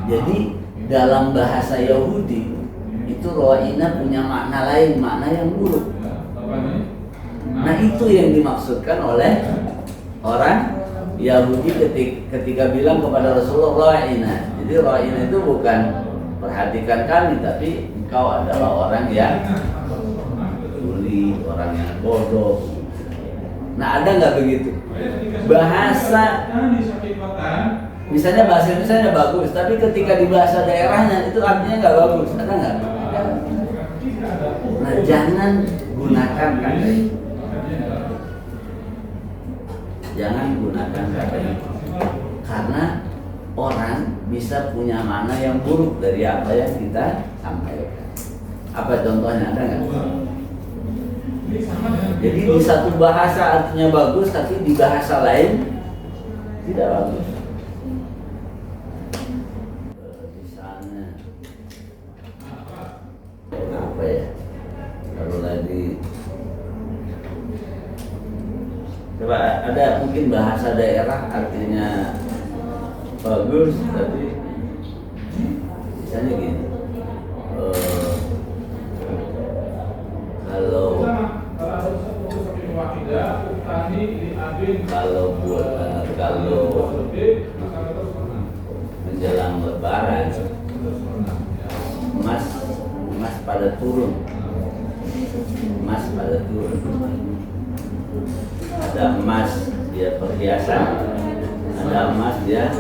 Jadi dalam bahasa Yahudi itu ra'ina punya makna lain, makna yang buruk. Nah, itu yang dimaksudkan oleh orang Yahudi ketika bilang kepada Rasulullah ra'ina. Jadi ra'ina itu bukan perhatikan kami, tapi engkau adalah orang yang tuli, orang yang bodoh. Nah, ada nggak begitu? Bahasa, misalnya bahasa Indonesia bagus, tapi ketika di bahasa daerahnya itu artinya nggak bagus. Ada nggak? Nah, jangan gunakan kata itu. jangan gunakan kata itu. Karena orang bisa punya makna yang buruk dari apa yang kita sampaikan. Apa contohnya, ada nggak? Jadi di satu bahasa artinya bagus, tapi di bahasa lain tidak bagus. Misalnya apa ya? Kalau lagi coba ada mungkin bahasa daerah artinya bagus, tapi misalnya gini. Kalau menjelang Lebaran, emas pada turun, ada emas dia perhiasan, ada emas dia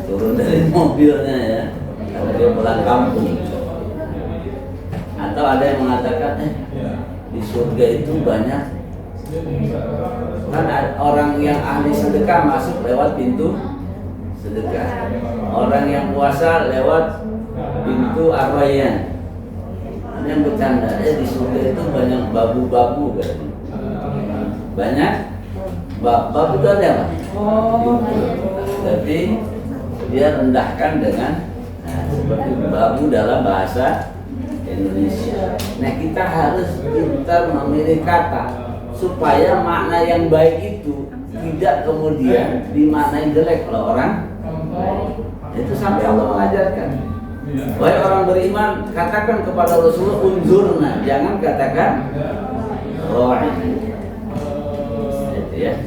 turun dari mobilnya ya, karena dia pulang kampung. Atau ada yang mengatakan di surga itu banyak, kan orang yang ahli sedekah masuk lewat pintu sedekah, orang yang puasa lewat pintu Ar-Rayyan. Ada yang bercanda, di surga itu banyak babu-babu kan? Banyak babu itu ada apa? Jadi dia rendahkan dengan seperti babu dalam bahasa Indonesia. Nah, kita harus pintar memilih kata supaya makna yang baik itu tidak kemudian dimaknai jelek oleh orang. Itu sampai Allah mengajarkan. Wahai orang beriman, katakan kepada Rasulullah unzurna, jangan katakan ra'i. Itu ya.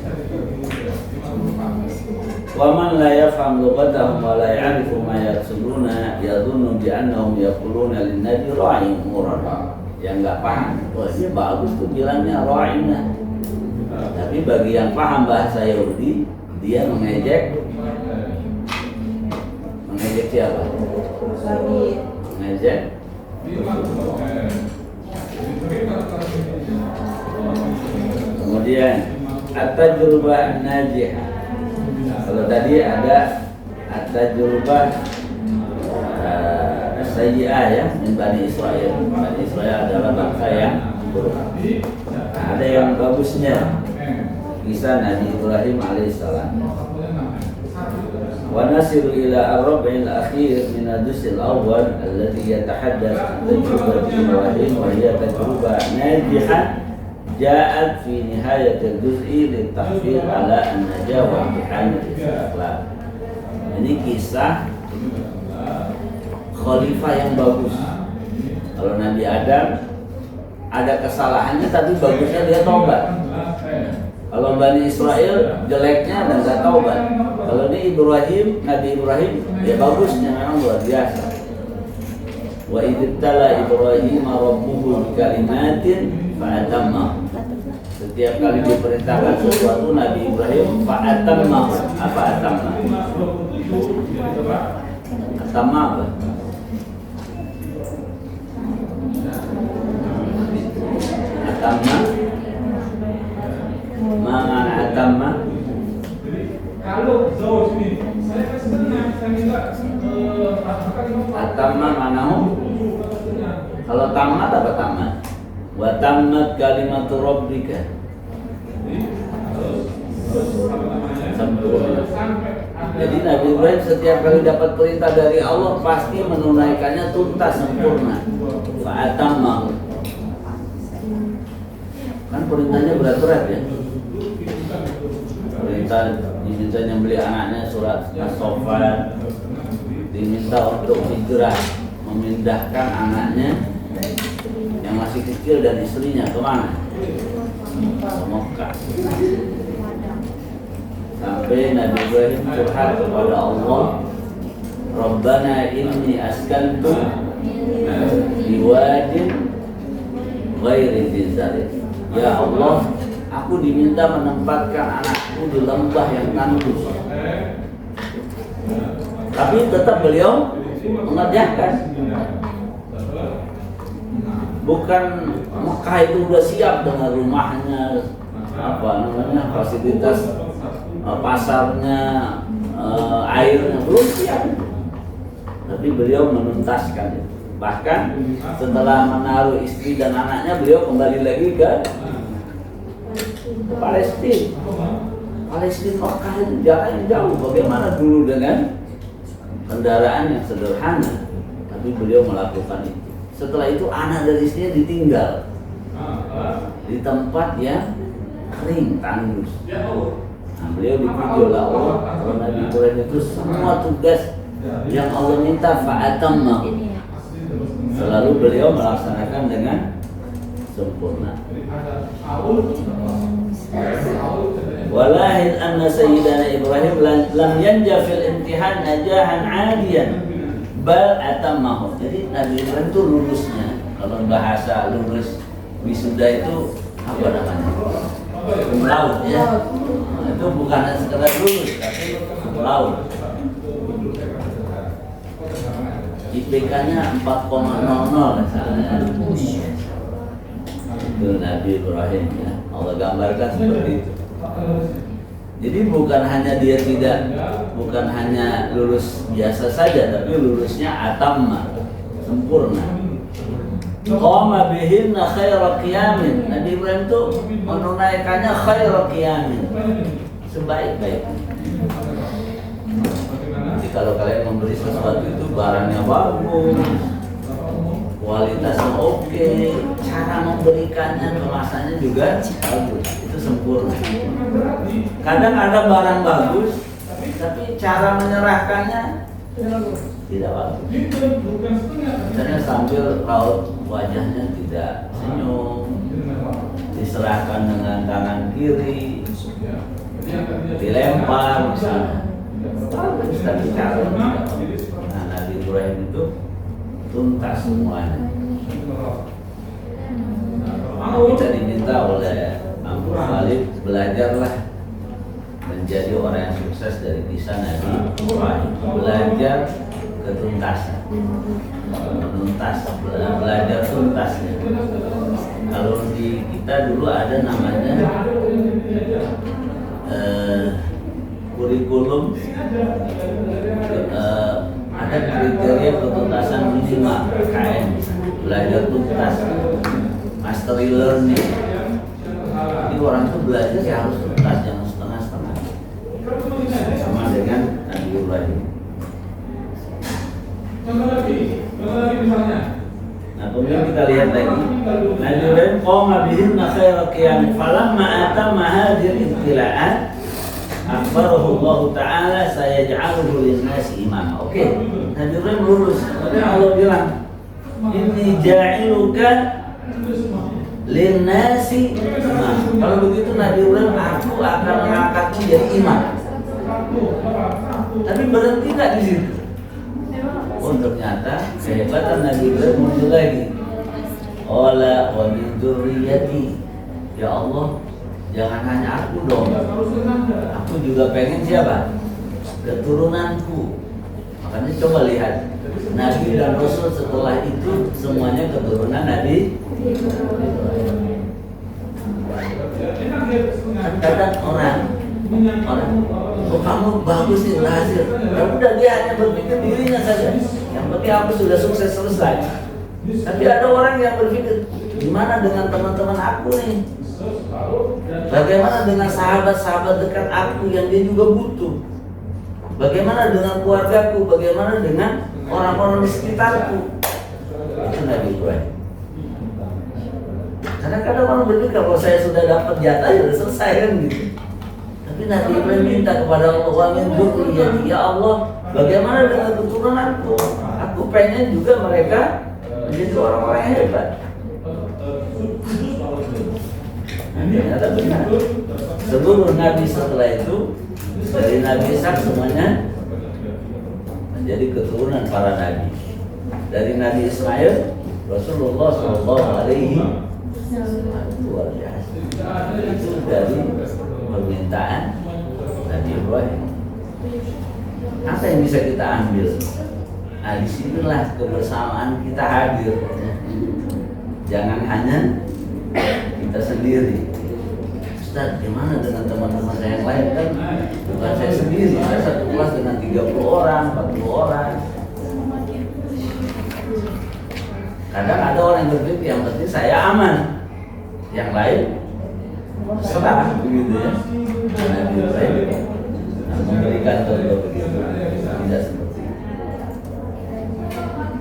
Wa man la yafham lughatahum wa la ya'rifu ma yaqsuluna yadhunnu bi annahum yaquluna lin nabi ra'in murad. Yang enggak paham, wah ini bagus tuh bilangnya ra'ina. Tapi bagi yang paham bahasa Yahudi, dia mengejek siapa? Mengejek. Kemudian at-tajrubah najihah. Kalau tadi ada at-tajrubah sayyi'ah ya, min Bani Israel. Bani Israel adalah bangsa yang buruk. Ada yang bagusnya, kisah Nabi Ibrahim alaihissalam. Wa nasiru ila ar-rabi'il akhir min ad-dusil awwal alladhi yatahaddath tajrubah Ibrahim wa hiya tajrubah najihah ja'at fi nihayat al-juz'i litahfir ala an-najah wa imtihan al-istiqlal. Ini kisah khalifah yang bagus. Kalau Nabi Adam ada kesalahannya tapi bagusnya dia taubat. Kalau Bani Israel jeleknya dan gak taubat. Kalau ini Ibrahim, Nabi Ibrahim, ya bagusnya memang luar biasa. Wa idibtala Ibrahim rabbuhu bikalimatin fa'atamma. Setiap kali diperintahkan sesuatu Nabi Ibrahim fa'atamma. Apa atamma? Atamma apa? Atamma? Mana atamma? Kalau jauh sini, saya senang, saya minta atamma manahu? Kalau tamat apa tamat? Wa tammat kalimatu rabbika. Sempurna. Jadi Nabi Ibrahim setiap kali dapat perintah dari Allah pasti menunaikannya tuntas sempurna. Fa'atamma. Kan perintahnya berat-berat ya. Perintah diminta nyembelih anaknya surat As-Saffat, diminta untuk hijrah memindahkan anaknya yang masih kecil dan istrinya kemana? Ke Mekah. Sampai Nabi Ibrahim curhat kepada Allah, Rabbana inni askantu biwadin ghairi dzari. Ya Allah, aku diminta menempatkan anakku di lembah yang tandus. Tapi tetap beliau mengerjakan. Bukan Mekah itu udah siap dengan rumahnya, apa namanya fasilitas pasarnya, airnya belum siap, tapi beliau menuntaskan itu. Bahkan setelah menaruh istri dan anaknya, beliau kembali lagi ke Palestina. Palestina Mekah itu jaraknya jauh. Bagaimana dulu dengan kendaraan yang sederhana, tapi beliau melakukan itu. Setelah itu anak dan istrinya ditinggal di tempat yang kering, tandus. Nah, beliau dipuji oleh Allah karena Nabi Ibrahim itu semua tugas yang Allah minta fa'atamma, selalu beliau melaksanakan dengan sempurna. Walahid anna sayyidana Ibrahim lam yanja fil imtihan najahan adiyan bal atammahu. Jadi Nabi Ibrahim itu lulusnya, kalau bahasa lulus wisuda itu apa namanya? Cum laude ya. Itu bukan sekedar lulus, tapi cum laude. IPK-nya 4,00 misalnya. Itu Nabi Ibrahim ya. Allah gambarkan seperti itu. Jadi bukan hanya lulus biasa saja, tapi lulusnya atamma, sempurna. Qama bihinna khaira qiyamin. Nabi Ibrahim itu menunaikannya khaira qiyamin, sebaik-baiknya. Jadi kalau kalian memberi sesuatu itu barangnya bagus, kualitasnya oke, cara memberikannya, kemasannya juga bagus, itu sempurna. Kadang ada barang bagus, tapi cara menyerahkannya tidak bagus. Misalnya sambil raut wajahnya tidak senyum, diserahkan dengan tangan kiri, dilempar misalnya. Bagus, tapi cara tidak bagus. Nah, Nabi Ibrahim itu tuntas semuanya. Kita diminta oleh Abu Khalid, belajarlah menjadi orang yang sukses dari kisah Nabi Ibrahim. Belajar ketuntasan, menuntas, belajar tuntasnya. Kalau di kita dulu ada namanya kurikulum, ada kriteria ketuntasan minimal KM, belajar tuntas, mastery learning. Jadi orang itu belajar ya harus tuntas, jangan setengah-setengah. Sama dengan Nabi Ibrahim. Contoh lagi misalnya. Nah, kemudian kita lihat lagi. Nabi Ibrahim qama bihinna khaira qiyam falamma atamma hadhihi ibtila'at akhbarahu Allah Ta'ala sayaj'aluhu lin-nasi imama. Oke, Nabi Ibrahim lulus. Tapi Allah bilang, "Inni ja'iluka lin-nasi imama." Kalau begitu Nabi Ibrahim, aku akan mengangkatmu jadi imam. Tapi berhenti enggak di situ? Oh, ternyata kehebatan Nabi Ibrahim muncul lagi. Ola wa min dzurriyyati. Ya Allah, jangan hanya aku dong. Aku juga pengen siapa? Keturunanku. Makanya coba lihat, Nabi dan Rasul setelah itu semuanya keturunan Nabi. Kadang orang, oh kamu bagus nih, berhasil. Ya udah, dia hanya berpikir dirinya saja. Yang penting aku sudah sukses, selesai. Tapi ada orang yang berpikir, gimana dengan teman-teman aku nih? Bagaimana dengan sahabat-sahabat dekat aku yang dia juga butuh? Bagaimana dengan keluargaku? Bagaimana dengan orang-orang di sekitarku? Itu Nabi Ibrahim. Karena kadang orang berpikir kalau saya sudah dapat jatah ya sudah selesai kan gitu. Tapi Nabi Ibrahim minta kepada Allah, wa min dzurriyyati, ya Allah, bagaimana dengan keturunanku? Aku pengen juga mereka menjadi orang-orang yang hebat. Ternyata benar. Seluruh Nabi setelah itu dari Nabi Ishak semuanya menjadi keturunan para Nabi. Dari Nabi Ismail, Rasulullah SAW luar biasa. Itu dari permintaan Nabi Ibrahim. Apa yang bisa kita ambil? Nah, disinilah kebersamaan kita hadir. Jangan hanya kita sendiri. Ustaz, gimana dengan teman-teman saya yang lain? Kan bukan saya sendiri, saya satu kelas dengan 30 orang, 40 orang. Kadang ada orang yang berpikir yang penting saya aman, yang lain serah begitu ya. Nabi Ibrahim memberikan contoh begitu, tidak seperti itu.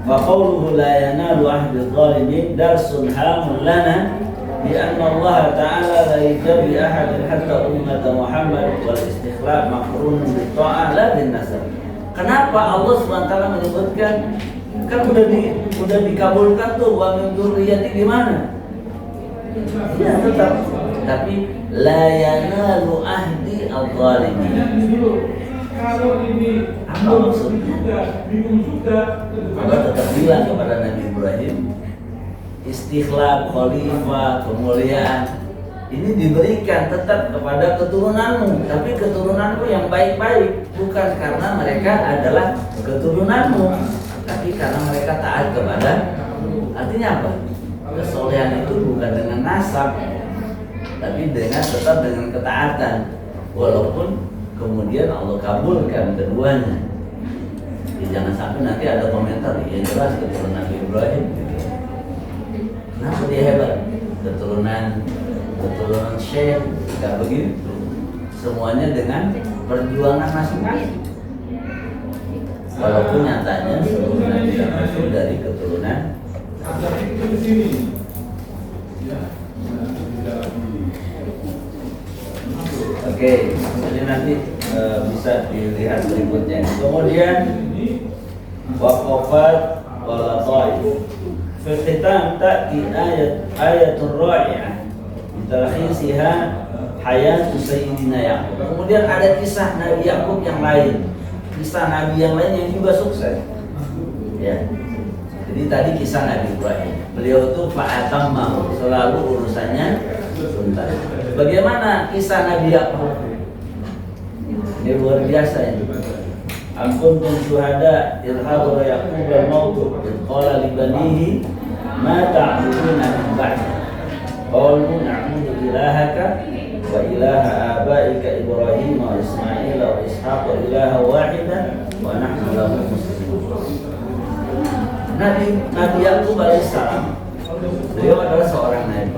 Wa qawluhu la yanalu ahdi dhalimin darsun hamun lana bi anna Allah ta'ala la yajabi ahadin hatta ummat Muhammad wal istikhlaf maqrunun bi ta'ah la bin nasab. Kenapa Allah SWT menyebutkan kan udah dikabulkan tuh wa min dzurriyyati gimana? Ya tetap, tapi la yanalu ahdi al-zalimin. Kalau ini apa maksudnya? Bingung juga. Allah tetap bilang kepada Nabi Ibrahim, istikhlaf, khalifah, kemuliaan ini diberikan tetap kepada keturunanmu, tapi keturunanmu yang baik-baik, bukan karena mereka adalah keturunanmu, tapi karena mereka taat kepada. Artinya apa? Kesolehan itu bukan dengan nasab, tapi tetap dengan ketaatan, walaupun kemudian Allah kabulkan keduanya. Ya, jangan sampai nanti ada komentar, ya jelas keturunan Nabi Ibrahim gitu. Kenapa dia hebat? Keturunan Syekh, tidak begitu. Semuanya dengan perjuangan masing-masing. Walaupun nyatanya seluruh Nabi itu dari keturunan. Di sini. Ya. Oke, jadi nanti bisa dilihat berikutnya. Kemudian waqafat wala ta'if. Fi khitam ta'ti ayatun ra'i'ah. Talkhisiha hayatu sayyidina Yaqub. Kemudian ada kisah Nabi Yaqub yang lain. Kisah Nabi yang lain yang juga sukses. Ya. Jadi tadi kisah Nabi Ibrahim. Beliau itu fa'atammahu, selalu urusannya tuntas. Bagaimana kisah Nabi Yaqub? Ini luar biasa ini. Am kuntum syuhada idh hadara Yaqub al-maut idh qala li banihi ma ta'buduna min ba'di qalu na'budu ilahaka wa ilaha abaika Ibrahim wa Ismail wa Ishaq wa ilaha wahidan wa nahnu lahu muslimun. Nabi Yaqub alaihissalam, beliau adalah seorang nabi.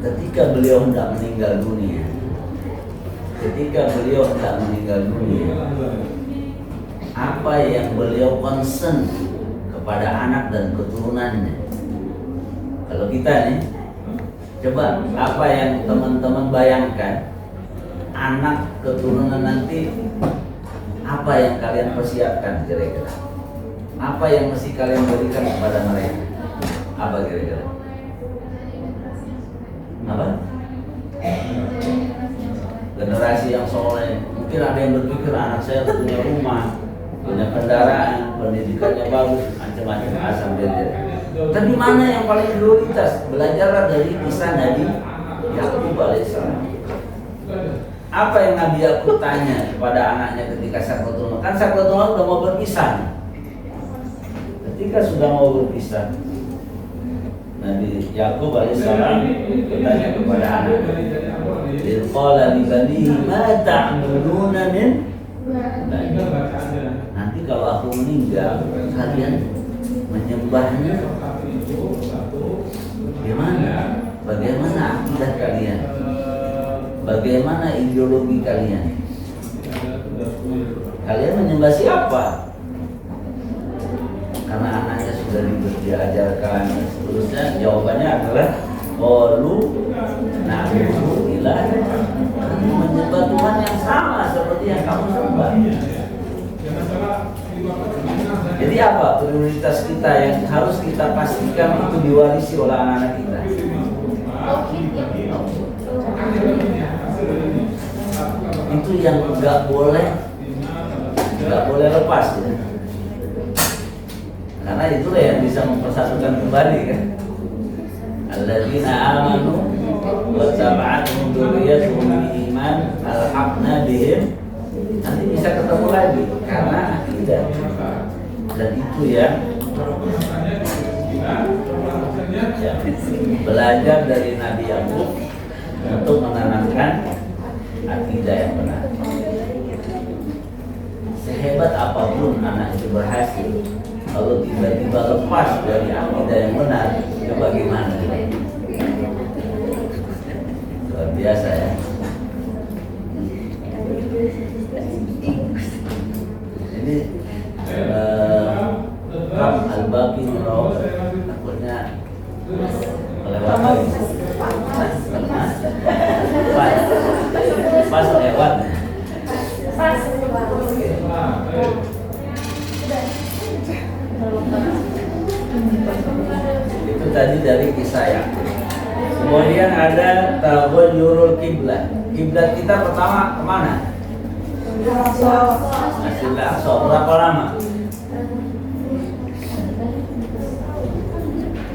Ketika beliau hendak meninggal dunia, apa yang beliau concern kepada anak dan keturunannya? Kalau kita nih, coba apa yang teman-teman bayangkan, anak keturunan nanti, apa yang kalian persiapkan kira-kira? Apa yang mesti kalian berikan kepada mereka? Apa kira-kira? Apa? Generasi yang soleh. Mungkin ada yang berpikir anak saya punya rumah, punya kendaraan, pendidikannya bagus, macam-macam asam beda. Tapi mana yang paling prioritas? Belajarlah dari kisah Nabi Yaqub alaihissalam. Apa yang Nabi Yaqub tanya kepada anaknya ketika Sakratul Maut? Kan Sakratul Maut sudah mau berpisah. Ketika sudah mau berpisah, Nabi Yaqub alaihissalam bertanya kepada anaknya, qala li banihi ma ta'buduna min ba'di. Nanti kalau aku meninggal, kalian menyembahnya gimana? Bagaimana akidah kalian? Bagaimana ideologi kalian? Kalian menyembah siapa? Karena anaknya sudah diajarkan seterusnya, jawabannya adalah qalu na'budu ilaha, menyembah Tuhan yang sama seperti yang kamu sembah. Jadi apa prioritas kita yang harus kita pastikan itu diwarisi oleh anak-anak kita? Itu yang nggak boleh lepas ya. Karena itulah yang bisa mempersatukan kembali kan. Alladzina amanu wa taba'atuhum dzurriyyatuhum biiman alhaqna bihim. Nanti bisa ketemu lagi karena akidah. Dan itu yang Ya, belajar dari Nabi Yakub untuk menanamkan akidah yang benar. Sehebat apapun anak itu berhasil, kalau tiba-tiba lepas dari akidah yang benar, itu bagaimana? Luar biasa ya. Ini Ram Al-Baqi Nuraw, takutnya melewati. Pas lewat. Itu tadi dari kisah ya. Kemudian ada taghayyurul kiblat. Kiblat kita pertama kemana? Masjidil Aqsa. Berapa lama?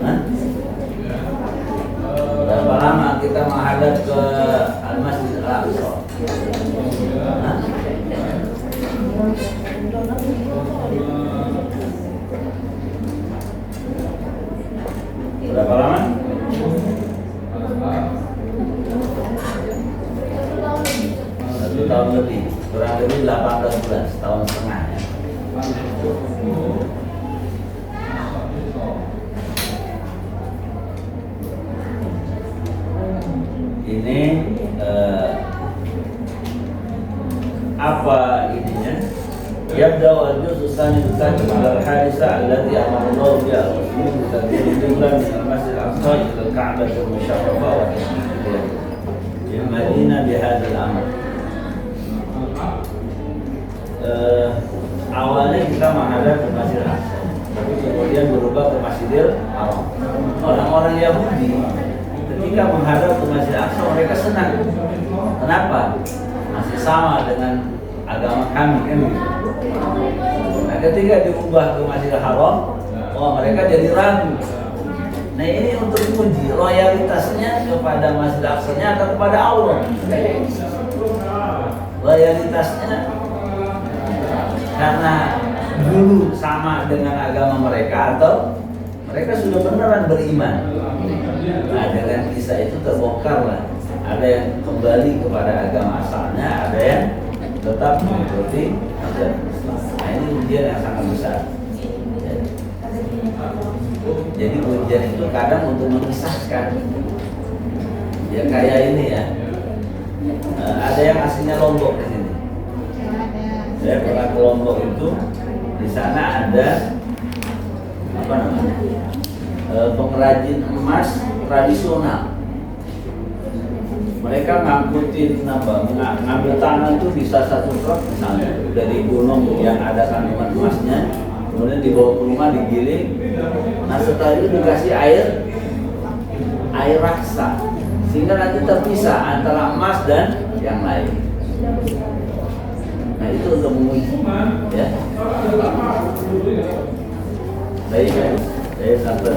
Hah? Berapa lama kita menghadap ke Al-Masjidil Aqsa? Hah? Berapa lama? 1 tahun lebih, kurang lebih 18 bulan, setahun setengah ya. Ini apa ininya? Yabda al-juz tsani tsani al-hadisa allati amara biha al-muslimin tadbirullah min al-masjid al-aqsa ila al-ka'bah al-musharrafah wa tashrif al-Madinah bihadha al-amr. Awalnya kita menghadap ke Masjidil Aqsa, tapi kemudian berubah ke Masjidil Haram. Orang-orang Yahudi ketika menghadap ke Masjidil Aqsa mereka senang. Kenapa? Masih sama dengan agama kami kan gitu. Nah, ketika diubah ke Masjidil Haram, mereka jadi ragu. Nah, ini untuk uji loyalitasnya kepada Masjidil Aqsa-nya atau kepada Allah. Loyalitasnya karena dulu sama dengan agama mereka atau mereka sudah beneran beriman. Nah, dengan kisah itu terbongkar lah. Ada yang kembali kepada agama asalnya, ada yang tetap mengikuti ajaran Islam. Nah, ini ujian yang sangat besar. Jadi ujian itu kadang untuk memisahkan. Ya kayak ini ya. Ada yang aslinya Lombok di sini. Saya pernah ke Lombok itu, di sana ada apa namanya pengrajin emas tradisional. Mereka ngangkutin ngambil tanah itu bisa 1 truk misalnya dari gunung yang ada kandungan emasnya, kemudian dibawa ke rumah digiling. Nah setelah itu dikasih air raksa sehingga nanti terpisah antara emas dan yang lain. Nah itu untuk menguji ya. Baik, saya sampai